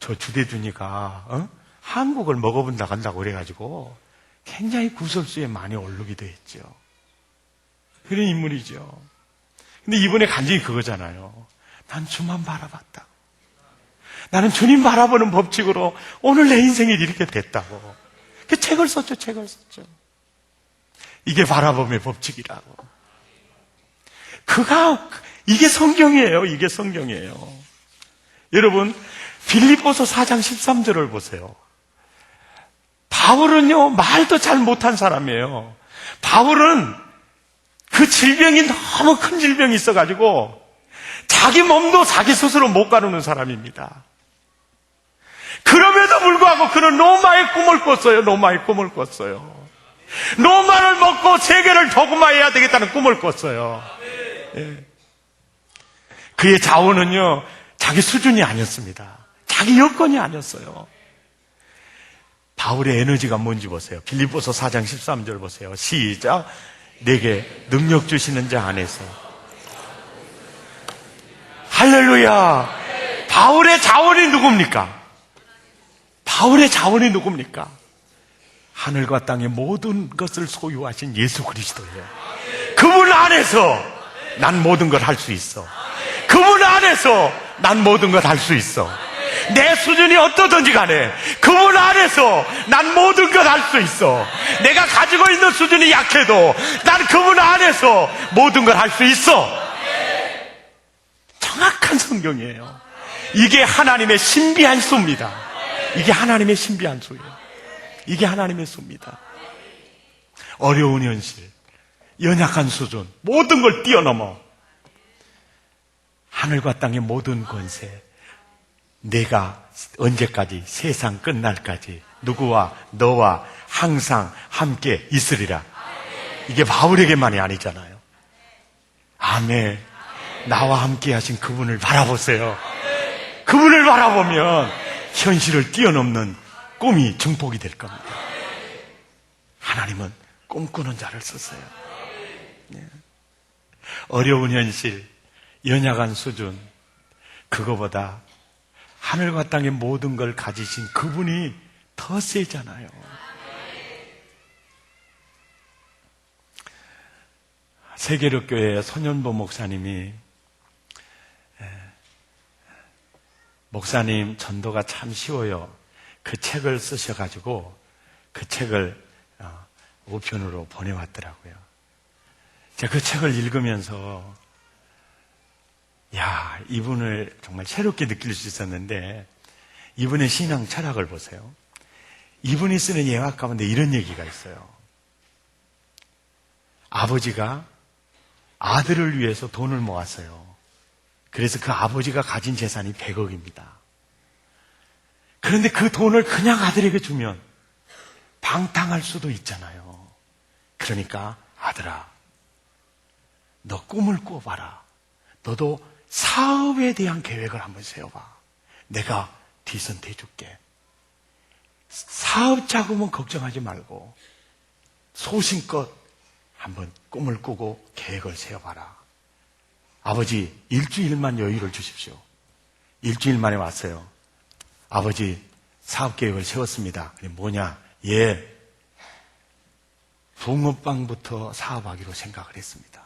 저 주대준이가 한국을 먹어본다 간다고 그래가지고 굉장히 구설수에 많이 오르기도 했죠. 그런 인물이죠. 근데 이번에 간증이 그거잖아요. 난 주만 바라봤다. 나는 주님 바라보는 법칙으로 오늘 내 인생이 이렇게 됐다고. 그 책을 썼죠. 이게 바라봄의 법칙이라고. 이게 성경이에요. 이게 성경이에요. 여러분, 빌립보서 4장 13절을 보세요. 바울은요, 말도 잘 못한 사람이에요. 바울은 그 질병이 너무 큰 질병이 있어가지고 자기 몸도 자기 스스로 못 가누는 사람입니다. 그럼에도 불구하고 그는 로마의 꿈을 꿨어요. 로마의 꿈을 꿨어요. 로마를 먹고 세계를 복음화해야 되겠다는 꿈을 꿨어요. 예. 그의 자원은요, 자기 수준이 아니었습니다. 자기 여건이 아니었어요. 바울의 에너지가 뭔지 보세요. 빌립보서 4장 13절 보세요. 시작. 내게 능력 주시는 자 안에서. 할렐루야. 바울의 자원이 누굽니까? 바울의 자원이 누굽니까? 하늘과 땅의 모든 것을 소유하신 예수 그리스도예요. 그분 안에서 난 모든 걸 할 수 있어. 그분 안에서 난 모든 걸 할 수 있어. 내 수준이 어떠든지 간에 그분 안에서 난 모든 걸 할 수 있어. 내가 가지고 있는 수준이 약해도 난 그분 안에서 모든 걸 할 수 있어. 정확한 성경이에요. 이게 하나님의 신비한 수입니다. 이게 하나님의 신비한 수예요. 이게 하나님의 수입니다. 어려운 현실, 연약한 수준, 모든 걸 뛰어넘어 하늘과 땅의 모든 권세, 내가 언제까지, 세상 끝날까지 누구와 너와 항상 함께 있으리라. 이게 바울에게만이 아니잖아요. 아멘. 나와 함께 하신 그분을 바라보세요. 그분을 바라보면 현실을 뛰어넘는 꿈이 증폭이 될 겁니다. 하나님은 꿈꾸는 자를 썼어요. 어려운 현실, 연약한 수준, 그거보다 하늘과 땅의 모든 걸 가지신 그분이 더 세잖아요. 세계력교회 손현보 목사님이 목사님 전도가 참 쉬워요. 그 책을 쓰셔가지고 그 책을 우편으로 보내왔더라고요. 제가 그 책을 읽으면서 야, 이분을 정말 새롭게 느낄 수 있었는데 이분의 신앙 철학을 보세요. 이분이 쓰는 예화 가운데 이런 얘기가 있어요. 아버지가 아들을 위해서 돈을 모았어요. 그래서 그 아버지가 가진 재산이 100억입니다. 그런데 그 돈을 그냥 아들에게 주면 방탕할 수도 있잖아요. 그러니까 아들아, 너 꿈을 꿔봐라. 너도 사업에 대한 계획을 한번 세워봐. 내가 뒤선 대줄게. 사업 자금은 걱정하지 말고 소신껏 한번 꿈을 꾸고 계획을 세워봐라. 아버지, 일주일만 여유를 주십시오. 일주일 만에 왔어요. 아버지, 사업 계획을 세웠습니다. 뭐냐? 예, 붕어빵부터 사업하기로 생각을 했습니다.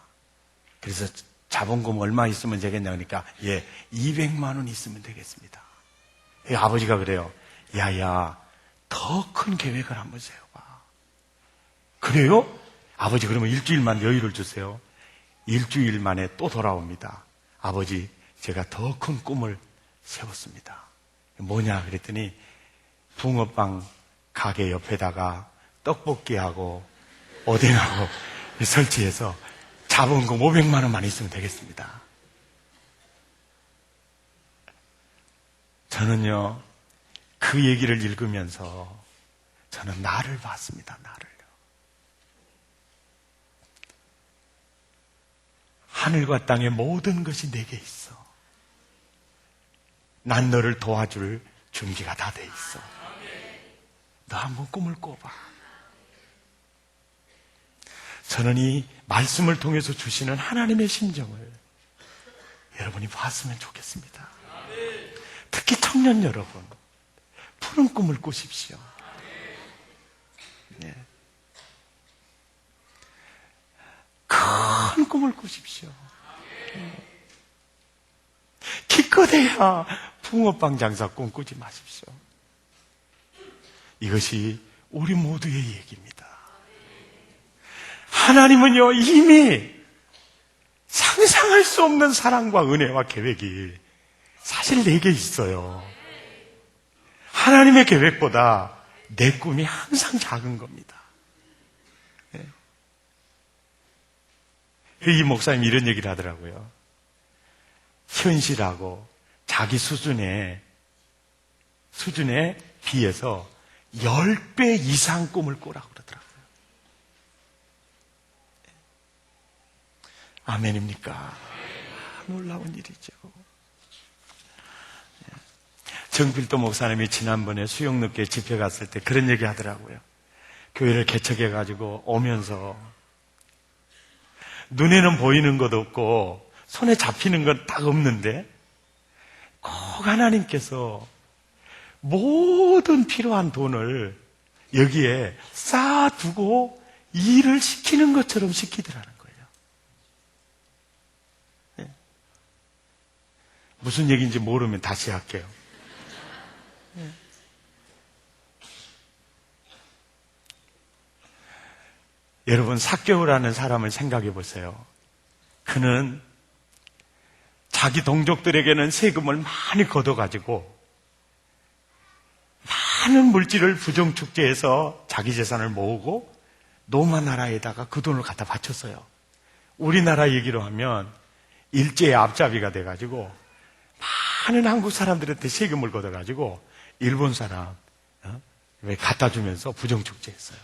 그래서 자본금 얼마 있으면 되겠냐 그러니까 예, 200만 원 있으면 되겠습니다. 아버지가 그래요. 야야, 더 큰 계획을 한번 세워봐. 그래요? 아버지, 그러면 일주일만 여유를 주세요. 일주일 만에 또 돌아옵니다. 아버지, 제가 더 큰 꿈을 세웠습니다. 뭐냐 그랬더니 붕어빵 가게 옆에다가 떡볶이하고 오뎅하고 설치해서 자본금 500만 원만 있으면 되겠습니다. 저는요, 그 얘기를 읽으면서 저는 나를 봤습니다. 나를요. 하늘과 땅의 모든 것이 내게 있어. 난 너를 도와줄 준비가 다 돼 있어. 너 한번 꿈을 꿔봐. 저는 이 말씀을 통해서 주시는 하나님의 심정을 여러분이 봤으면 좋겠습니다. 특히 청년 여러분, 푸른 꿈을 꾸십시오. 네. 큰 꿈을 꾸십시오. 기껏해야 붕어빵 장사 꿈꾸지 마십시오. 이것이 우리 모두의 얘기입니다. 하나님은요, 이미 상상할 수 없는 사랑과 은혜와 계획이 사실 내게 있어요. 하나님의 계획보다 내 꿈이 항상 작은 겁니다. 네. 이 목사님이 이런 얘기를 하더라고요. 현실하고 자기 수준에 비해서 10배 이상 꿈을 꾸라고 그러더라고요. 아멘입니까? 놀라운 일이죠. 정필도 목사님이 지난번에 수영롭게 집회 갔을 때 그런 얘기 하더라고요. 교회를 개척해가지고 오면서 눈에는 보이는 것 없고 손에 잡히는 건 딱 없는데 꼭 하나님께서 모든 필요한 돈을 여기에 쌓아두고 일을 시키는 것처럼 시키더라는 거예요. 네. 무슨 얘기인지 모르면 다시 할게요. 여러분, 삭개오라는 사람을 생각해 보세요. 그는 자기 동족들에게는 세금을 많이 걷어가지고 많은 물질을 부정축제해서 자기 재산을 모으고 로마 나라에다가 그 돈을 갖다 바쳤어요. 우리나라 얘기로 하면 일제의 앞잡이가 돼가지고 많은 한국 사람들한테 세금을 걷어가지고 일본 사람 왜 갖다 주면서 부정축제했어요.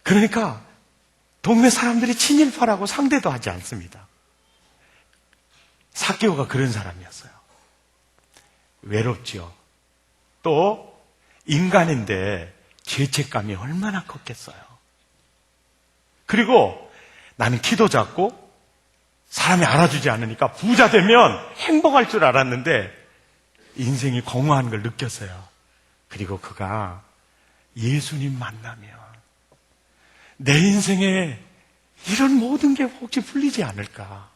그러니까 동네 사람들이 친일파라고 상대도 하지 않습니다. 삭개오가 그런 사람이었어요. 외롭지요. 또 인간인데 죄책감이 얼마나 컸겠어요. 그리고 나는 키도 작고 사람이 알아주지 않으니까 부자 되면 행복할 줄 알았는데 인생이 공허한 걸 느꼈어요. 그리고 그가 예수님 만나면 내 인생에 이런 모든 게 혹시 풀리지 않을까?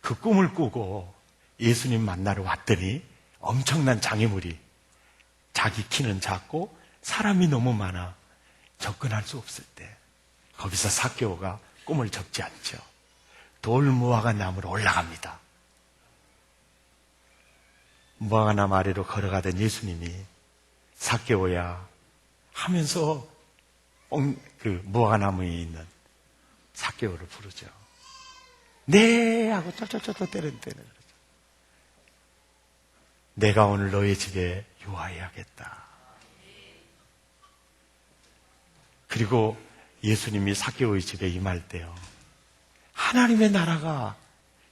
그 꿈을 꾸고 예수님 만나러 왔더니 엄청난 장애물이, 자기 키는 작고 사람이 너무 많아 접근할 수 없을 때 거기서 삭개오가 꿈을 접지 않죠. 돌무화과 나무로 올라갑니다. 무화과나무 아래로 걸어가던 예수님이 삭개오야 하면서 그 무화과나무에 있는 삭개오를 부르죠. 네 하고 쩌쩌쩌쩌 때리는 거죠. 내가 오늘 너의 집에 유하여야겠다. 그리고 예수님이 삭개오의 집에 임할 때요, 하나님의 나라가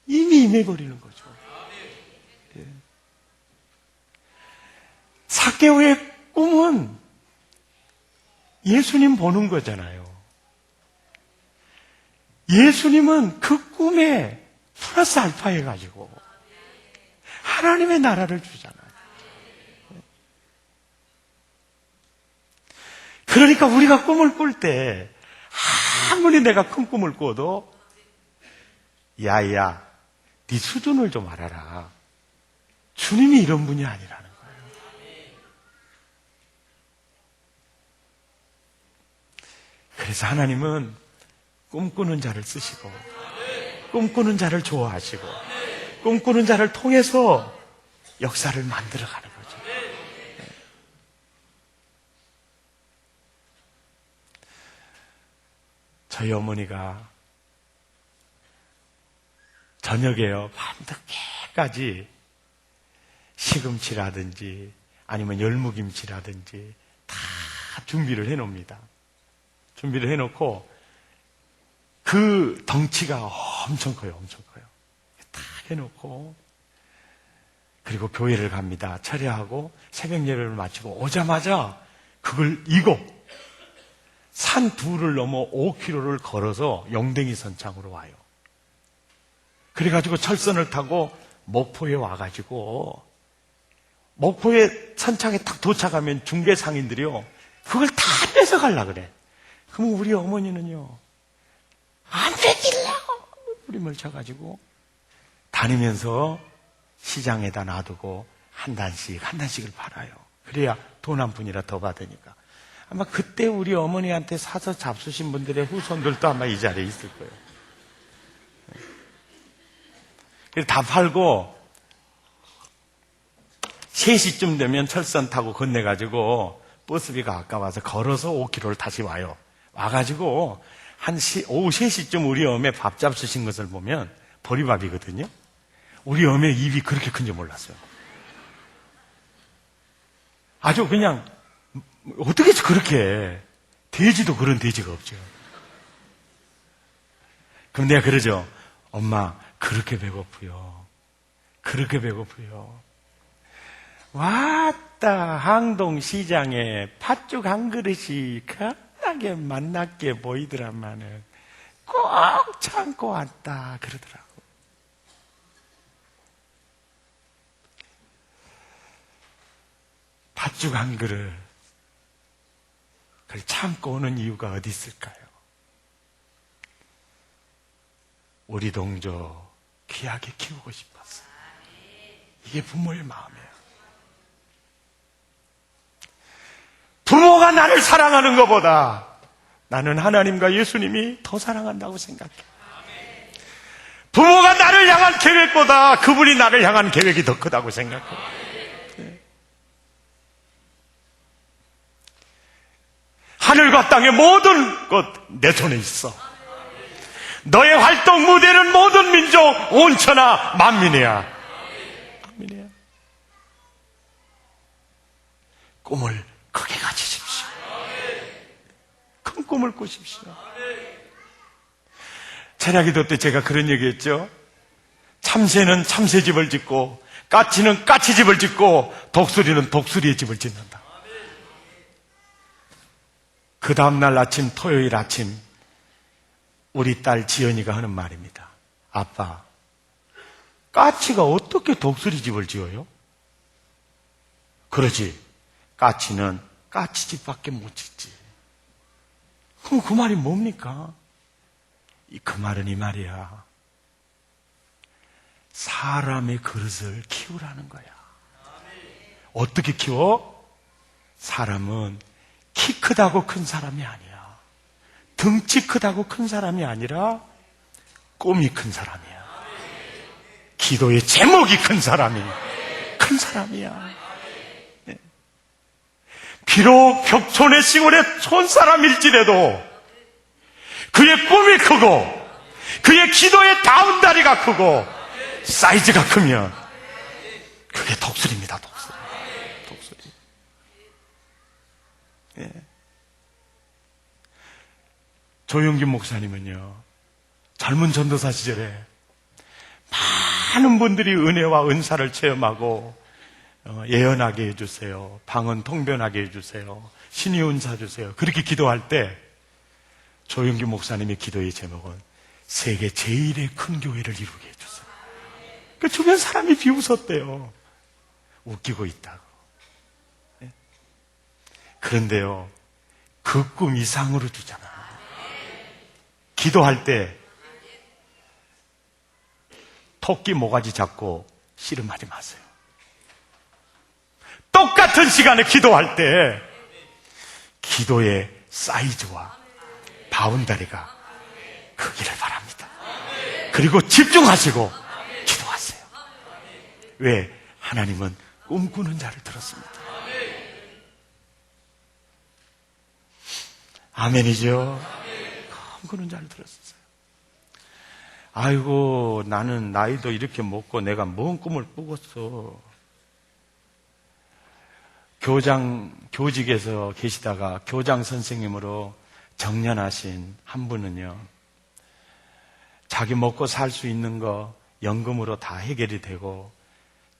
이미 임해버리는 거죠. 예. 삭개오의 꿈은 예수님 보는 거잖아요. 예수님은 그 꿈에 플러스 알파 해가지고 하나님의 나라를 주잖아요. 그러니까 우리가 꿈을 꿀 때 아무리 내가 큰 꿈을 꿔도 야야, 네 수준을 좀 알아라. 주님이 이런 분이 아니라는 거예요. 그래서 하나님은 꿈꾸는 자를 쓰시고 꿈꾸는 자를 좋아하시고 꿈꾸는 자를 통해서 역사를 만들어가는 거죠. 저희 어머니가 저녁에요, 밤늦게까지 시금치라든지 아니면 열무김치라든지 다 준비를 해놓습니다. 준비를 해놓고 그 덩치가 엄청 커요. 엄청 커요. 다 해놓고 그리고 교회를 갑니다. 철야하고 새벽 예배를 마치고 오자마자 그걸 이고 산 둘을 넘어 5km를 걸어서 영댕이 선창으로 와요. 그래가지고 철선을 타고 목포에 와가지고 목포에 선창에 딱 도착하면 중개 상인들이요, 그걸 다 뺏어가려고 그래. 그럼 우리 어머니는요, 안 뺏기려고 우림을 쳐가지고 다니면서 시장에다 놔두고 한 단씩을 팔아요. 그래야 돈 한 푼이라 더 받으니까. 아마 그때 우리 어머니한테 사서 잡수신 분들의 후손들도 아마 이 자리에 있을 거예요. 그래서 다 팔고 3시쯤 되면 철선 타고 건네가지고 버스비가 아까워서 걸어서 5km를 다시 와요. 와가지고 오후 3시쯤 우리 어머니 밥 잡수신 것을 보면 보리밥이거든요. 우리 어머니 입이 그렇게 큰지 몰랐어요. 아주 그냥 어떻게 그렇게 해? 돼지도 그런 돼지가 없죠. 그럼 내가 그러죠. 엄마, 그렇게 배고프요. 그렇게 배고프요. 왔다 항동시장에 팥죽 한 그릇이 겁나게 맛났게 보이더라마는 꼭 참고 왔다 그러더라고. 팥죽 한 그릇, 그걸 참고 오는 이유가 어디 있을까요? 우리 동조 귀하게 키우고 싶었어. 이게 부모의 마음이에요. 부모가 나를 사랑하는 것보다 나는 하나님과 예수님이 더 사랑한다고 생각해. 부모가 나를 향한 계획보다 그분이 나를 향한 계획이 더 크다고 생각해. 하늘과 땅의 모든 것 내 손에 있어. 너의 활동 무대는 모든 민족, 온 천하 만민이야. 만민이야. 꿈을 크게 가지십시오. 큰 꿈을 꾸십시오. 찬양기도 때 제가 그런 얘기했죠. 참새는 참새집을 짓고 까치는 까치집을 짓고 독수리는 독수리의 집을 짓는다. 그 다음날 아침, 토요일 아침, 우리 딸 지연이가 하는 말입니다. 아빠, 까치가 어떻게 독수리 집을 지어요? 그러지. 까치는 까치집밖에 못 짓지. 그럼 그 말이 뭡니까? 그 말은 이 말이야. 사람의 그릇을 키우라는 거야. 어떻게 키워? 사람은 키 크다고 큰 사람이 아니야. 등치 크다고 큰 사람이 아니라 꿈이 큰 사람이야. 기도의 제목이 큰 사람이 큰 사람이야. 네. 비록 벽촌의 시골의 촌사람일지라도 그의 꿈이 크고 그의 기도의 다운다리가 크고 사이즈가 크면 그게 독수리입니다. 독수리. 예. 조용긴 목사님은요, 젊은 전도사 시절에 많은 분들이 은혜와 은사를 체험하고 예언하게 해주세요. 방언 통변하게 해주세요. 신의 은사 주세요. 그렇게 기도할 때 조용긴 목사님의 기도의 제목은 세계 제일의 큰 교회를 이루게 해주세요. 그 주변 사람이 비웃었대요. 웃기고 있다고. 네? 그런데요, 그 꿈 이상으로 주잖아. 기도할 때 토끼 모가지 잡고 씨름하지 마세요. 똑같은 시간에 기도할 때 기도의 사이즈와 바운다리가 크기를 바랍니다. 그리고 집중하시고 기도하세요. 왜? 하나님은 꿈꾸는 자를 들었습니다. 아멘이죠. 꿈꾸는 자를 들었어요. 아이고, 나는 나이도 이렇게 먹고 내가 뭔 꿈을 꾸겠어. 교직에서 계시다가 교장 선생님으로 정년하신 한 분은요, 자기 먹고 살 수 있는 거 연금으로 다 해결이 되고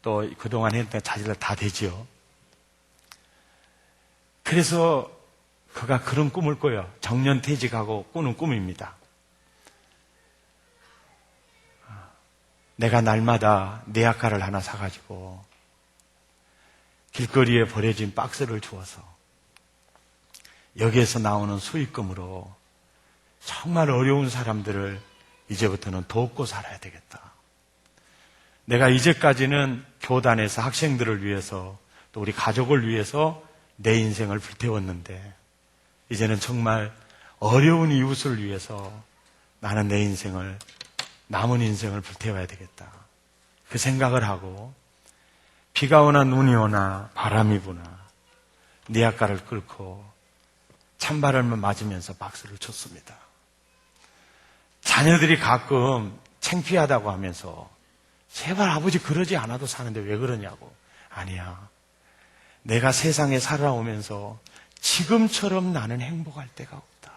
또 그동안 했던 자질을 다 되지요. 그래서 그가 그런 꿈을 꿔요. 정년퇴직하고 꾸는 꿈입니다. 내가 날마다 내약가를 하나 사가지고 길거리에 버려진 박스를 주어서 여기에서 나오는 수익금으로 정말 어려운 사람들을 이제부터는 돕고 살아야 되겠다. 내가 이제까지는 교단에서 학생들을 위해서 또 우리 가족을 위해서 내 인생을 불태웠는데 이제는 정말 어려운 이웃을 위해서 나는 내 인생을, 남은 인생을 불태워야 되겠다. 그 생각을 하고 비가 오나 눈이 오나 바람이 부나 니아가를 끓고 찬바람을 맞으면서 박수를 쳤습니다. 자녀들이 가끔 창피하다고 하면서 제발 아버지 그러지 않아도 사는데 왜 그러냐고. 아니야. 내가 세상에 살아오면서 지금처럼 나는 행복할 때가 없다.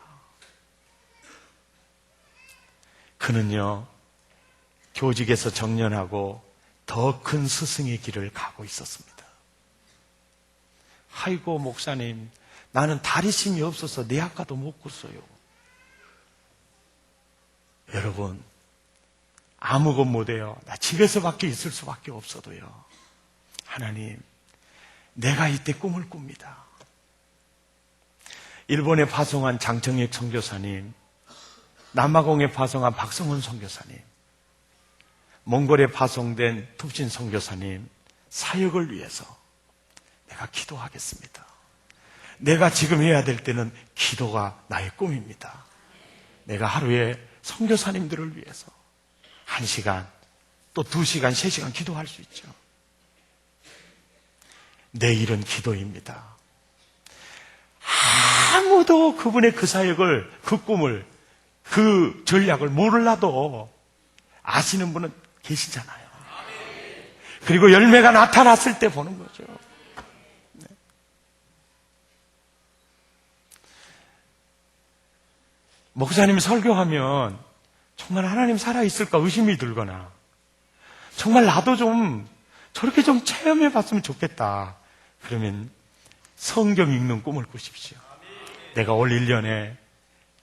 그는요, 교직에서 정년하고 더 큰 스승의 길을 가고 있었습니다. 아이고, 목사님, 나는 다리심이 없어서 내 학과도 못 kus어요. 여러분, 아무것 못해요. 나 집에서밖에 있을 수밖에 없어도요. 하나님, 내가 이때 꿈을 꿉니다. 일본에 파송한 장청익 선교사님, 남아공에 파송한 박성훈 선교사님, 몽골에 파송된 툭신 선교사님 사역을 위해서 내가 기도하겠습니다. 내가 지금 해야 될 때는 기도가 나의 꿈입니다. 내가 하루에 선교사님들을 위해서 1시간, 또 2시간, 3시간 기도할 수 있죠. 내 일은 기도입니다. 아무도 그분의 그 사역을, 그 꿈을, 그 전략을 몰라도 아시는 분은 계시잖아요. 그리고 열매가 나타났을 때 보는 거죠. 네. 목사님이 설교하면 정말 하나님 살아있을까 의심이 들거나 정말 나도 좀 저렇게 좀 체험해 봤으면 좋겠다. 그러면 성경 읽는 꿈을 꾸십시오. 내가 올 1년에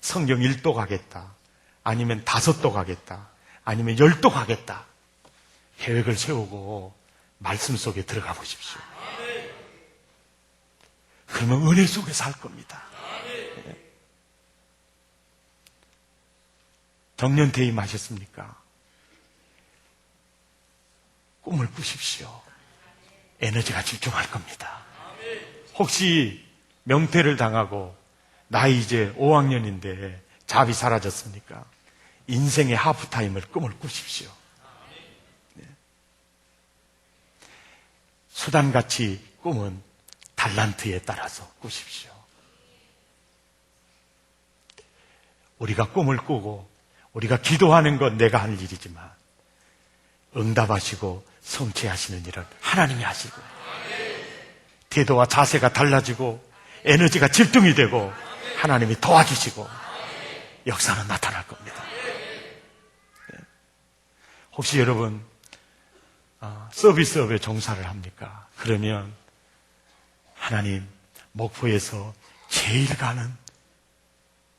성경 1도 가겠다. 아니면 5도 가겠다. 아니면 10도 가겠다. 계획을 세우고 말씀 속에 들어가 보십시오. 그러면 은혜 속에 살 겁니다. 정년 퇴임하셨습니까? 꿈을 꾸십시오. 에너지가 집중할 겁니다. 혹시 명퇴를 당하고 나이 이제 5학년인데 잡이 사라졌습니까? 인생의 하프타임을 꿈을 꾸십시오. 네. 수단같이 꿈은 달란트에 따라서 꾸십시오. 우리가 꿈을 꾸고 우리가 기도하는 건 내가 할 일이지만 응답하시고 성취하시는 일은 하나님이 하시고 태도와 자세가 달라지고 에너지가 집중이 되고 하나님이 도와주시고 역사는 나타날 겁니다. 혹시 여러분 서비스업에 종사를 합니까? 그러면 하나님 목포에서 제일 가는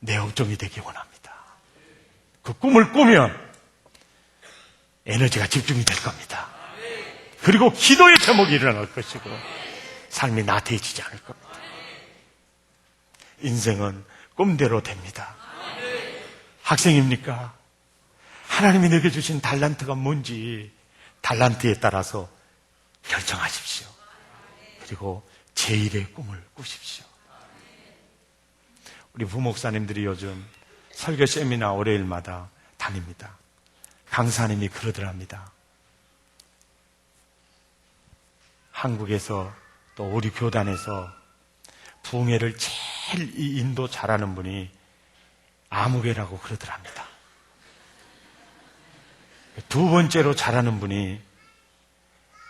내 업종이 되기 원합니다. 그 꿈을 꾸면 에너지가 집중이 될 겁니다. 그리고 기도의 제목이 일어날 것이고 삶이 나태해지지 않을 겁니다. 인생은 꿈대로 됩니다. 학생입니까? 하나님이 내게 주신 달란트가 뭔지 달란트에 따라서 결정하십시오. 그리고 제1의 꿈을 꾸십시오. 우리 부목사님들이 요즘 설교 세미나 월요일마다 다닙니다. 강사님이 그러더랍니다. 한국에서 또 우리 교단에서 부흥회를 제일 이 인도 잘하는 분이 아무개라고 그러더랍니다. 두 번째로 잘하는 분이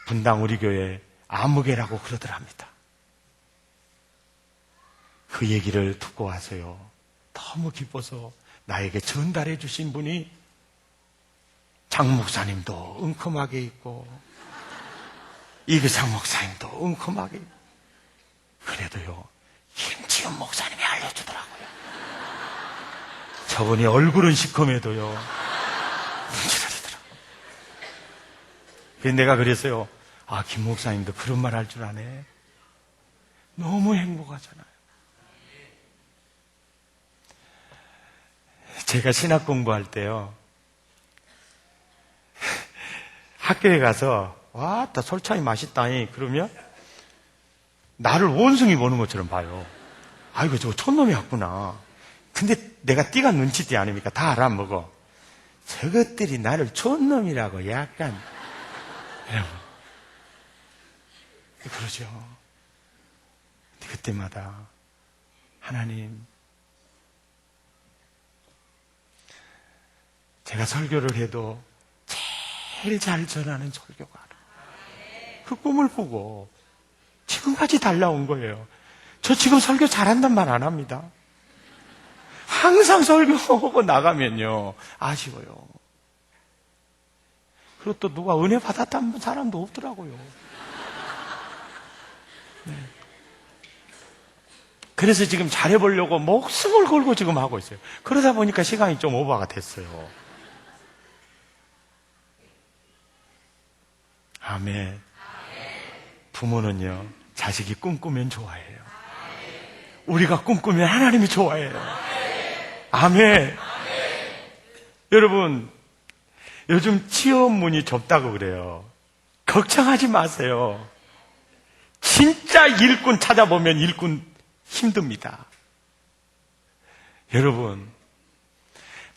분당 우리 교회 아무개라고 그러더랍니다. 그 얘기를 듣고 와서요. 너무 기뻐서 나에게 전달해 주신 분이 장 목사님도 은큼하게 있고 이규상 목사님도 은큼하게 있고 그래도요. 김지은 목사님이 알려주더라고요. 저분이 얼굴은 시커매도요. 문지르더라고요. 그래서 내가 그랬어요. 아, 김 목사님도 그런 말 할 줄 아네. 너무 행복하잖아요. 제가 신학 공부할 때요. 학교에 가서 와, 다 솔차이 맛있다니 그러면 나를 원숭이 보는 것처럼 봐요. 아이고 저거 촌놈이 왔구나. 근데 내가 띠가 눈치띠 아닙니까? 다 알아먹어. 저것들이 나를 촌놈이라고 약간 그러죠. 그때마다 하나님 제가 설교를 해도 제일 잘 전하는 설교가 그 꿈을 꾸고 지금까지 달라온 거예요. 저 지금 설교 잘한단 말 안 합니다. 항상 설교하고 나가면요 아쉬워요. 그리고 또 누가 은혜 받았다는 사람도 없더라고요. 네. 그래서 지금 잘해보려고 목숨을 걸고 지금 하고 있어요. 그러다 보니까 시간이 좀 오버가 됐어요. 아멘. 부모는요, 자식이 꿈꾸면 좋아해요. 우리가 꿈꾸면 하나님이 좋아해요. 아멘. 여러분, 요즘 취업문이 좁다고 그래요. 걱정하지 마세요. 진짜 일꾼 찾아보면 일꾼 힘듭니다. 여러분,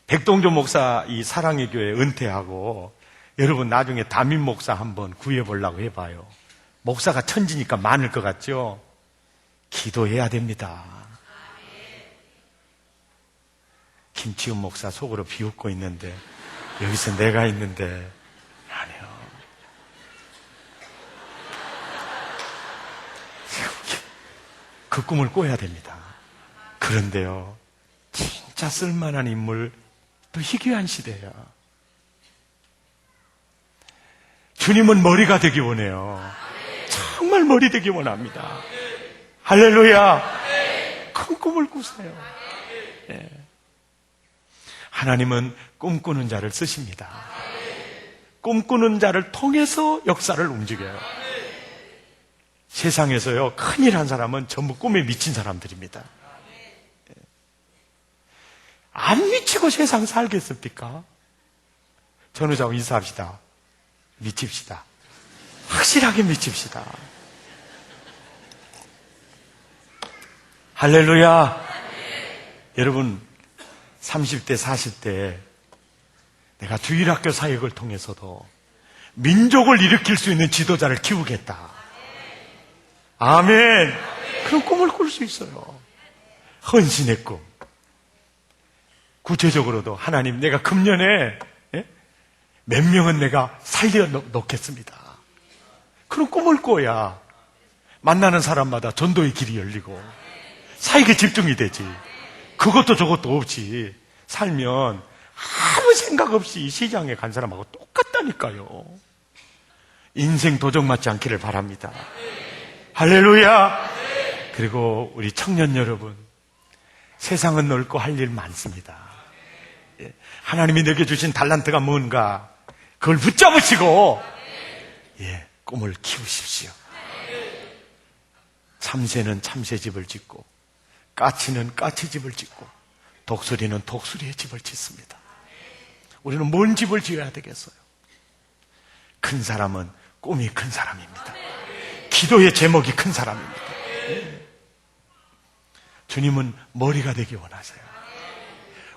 백동조 목사 이 사랑의 교회 은퇴하고 여러분 나중에 담임 목사 한번 구해보려고 해봐요. 목사가 천지니까 많을 것 같죠? 기도해야 됩니다. 김치훈 목사 속으로 비웃고 있는데 여기서 내가 있는데 아니요. 그 꿈을 꿔야 됩니다. 그런데요, 진짜 쓸만한 인물, 또 희귀한 시대야. 주님은 머리가 되기 원해요. 정말 머리 되기 원합니다. 할렐루야. 큰 꿈을 꾸세요. 네. 하나님은 꿈꾸는 자를 쓰십니다. 꿈꾸는 자를 통해서 역사를 움직여요. 세상에서요, 큰일 한 사람은 전부 꿈에 미친 사람들입니다. 안 미치고 세상 살겠습니까? 전우자와 인사합시다. 미칩시다. 확실하게 미칩시다. 할렐루야. 여러분, 30대, 40대 내가 주일학교 사역을 통해서도 민족을 일으킬 수 있는 지도자를 키우겠다. 아멘. 그런 꿈을 꿀 수 있어요. 헌신의 꿈. 구체적으로도 하나님, 내가 금년에 몇 명은 내가 살려놓겠습니다. 그런 꿈을 꿔야 만나는 사람마다 전도의 길이 열리고 사역에 집중이 되지. 그것도 저것도 없이 살면 아무 생각 없이 시장에 간 사람하고 똑같다니까요. 인생 도적 맞지 않기를 바랍니다. 할렐루야. 그리고 우리 청년 여러분, 세상은 넓고 할 일 많습니다. 하나님이 내게 주신 달란트가 뭔가 그걸 붙잡으시고 꿈을 키우십시오. 참새는 참새집을 짓고 까치는 까치집을 짓고 독수리는 독수리의 집을 짓습니다. 우리는 뭔 집을 지어야 되겠어요? 큰 사람은 꿈이 큰 사람입니다. 기도의 제목이 큰 사람입니다. 주님은 머리가 되기 원하세요.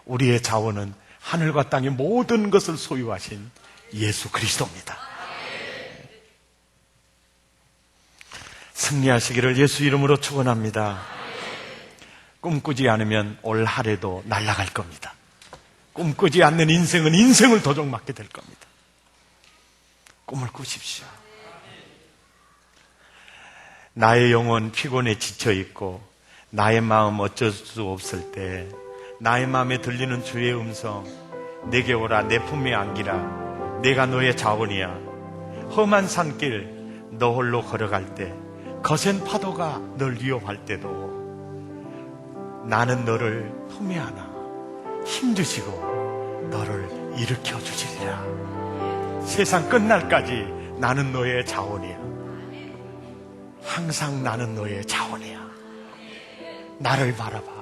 우리의 자원은 하늘과 땅의 모든 것을 소유하신 예수 그리스도입니다. 승리하시기를 예수 이름으로 축원합니다. 꿈꾸지 않으면 올 한해도 날아갈 겁니다. 꿈꾸지 않는 인생은 인생을 도적맞게 될 겁니다. 꿈을 꾸십시오. 나의 영혼 피곤에 지쳐있고 나의 마음 어쩔 수 없을 때 나의 마음에 들리는 주의 음성, 내게 오라 내 품에 안기라 내가 너의 자원이야. 험한 산길 너 홀로 걸어갈 때 거센 파도가 널 위협할 때도 나는 너를 품에 안아 힘주시고 너를 일으켜 주시리라. 세상 끝날까지 나는 너의 자원이야. 항상 나는 너의 자원이야. 나를 바라봐.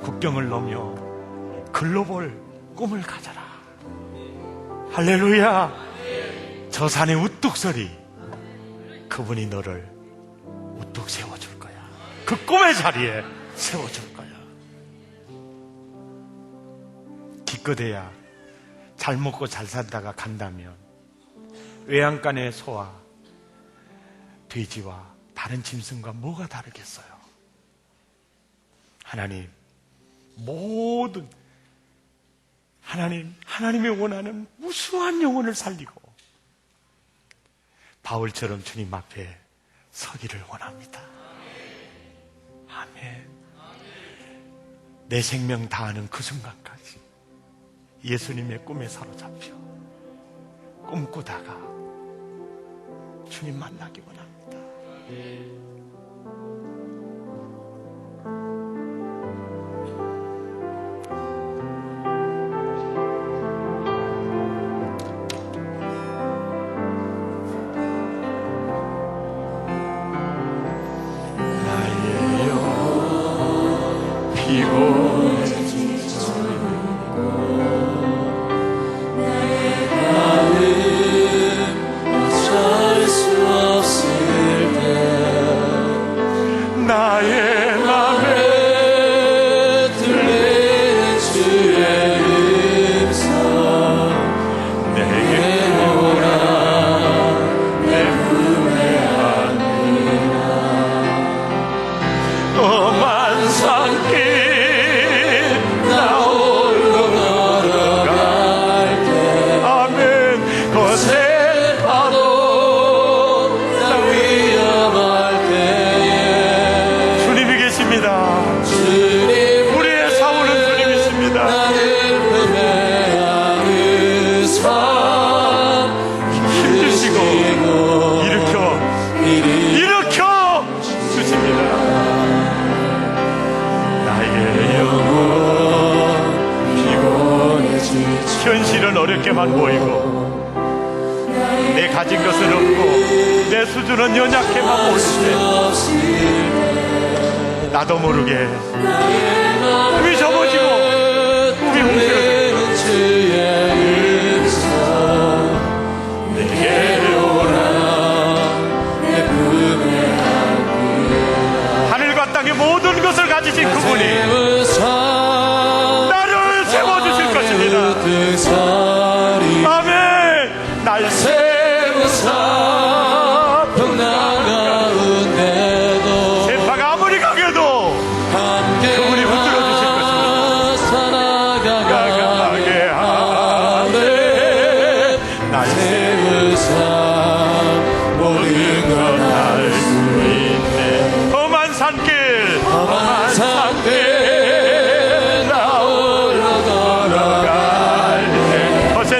국경을 넘어 글로벌 꿈을 가져라. 할렐루야. 저 산의 우뚝 서리 그분이 너를 우뚝 세워줄 거야. 그 꿈의 자리에 세워줄 거야. 기껏해야 잘 먹고 잘 살다가 간다면 외양간의 소와 돼지와 다른 짐승과 뭐가 다르겠어요? 하나님, 모든 하나님이 원하는 무수한 영혼을 살리고 바울처럼 주님 앞에 서기를 원합니다. 아멘. 내 생명 다하는 그 순간까지 예수님의 꿈에 사로잡혀 꿈꾸다가 주님 만나기 원합니다. 어쩔 수 없을 때 현실은 어렵게만 보이고 내 가진 것은 없고 내 수준은 연약해만 보일 때 나도 모르게 꿈이 접어지고 꿈이 움츠러들고 내게 오라 하늘과 땅의 모든 것을 가지신 그분이 나를 세워주실 것입니다. 아멘. 날 세우사 평나가운데도 세파가 아무리 강해도 그분이 붙들어 주실 것입니다. 살아가게 하네. 날 세우사 모든 것 할 수 있네. 험한 산길 나올라 걸어갈 때 거센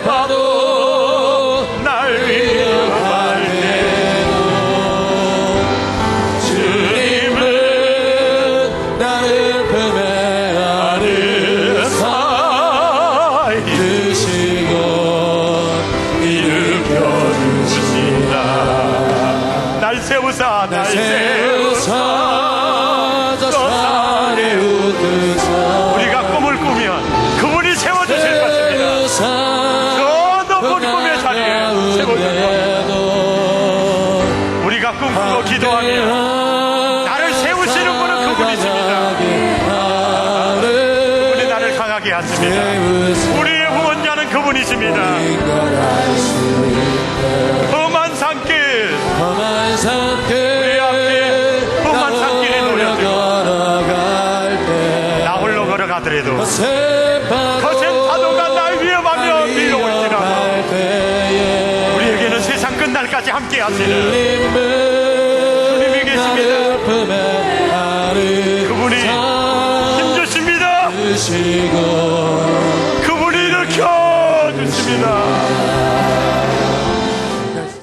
파도 날 위협할 때도 주님은 나를 품에 안으사 드시고 일으켜 주신다. 날 세우사 저 산에 웃으사 우리가 꿈을 꾸면 그분이 세워주실 것입니다. 저 높은 꿈의 자리에 세워주실 것입니다. 우리가 꿈꾸고 기도하면 나를 세우시는 분은 그분이십니다. 그분이 나를 강하게 하십니다. 우리의 후원자는 그분이십니다. 험한 산길 우리 앞에 험한 산길이 놓여지고 나 홀로 걸어가더라도 거센 파도가 날 위협하며 밀려올지라도 우리에게는 세상 끝날까지 함께 하시는 주님이 계십니다. 그분이 힘주십니다. 그분이 일으켜 주십니다.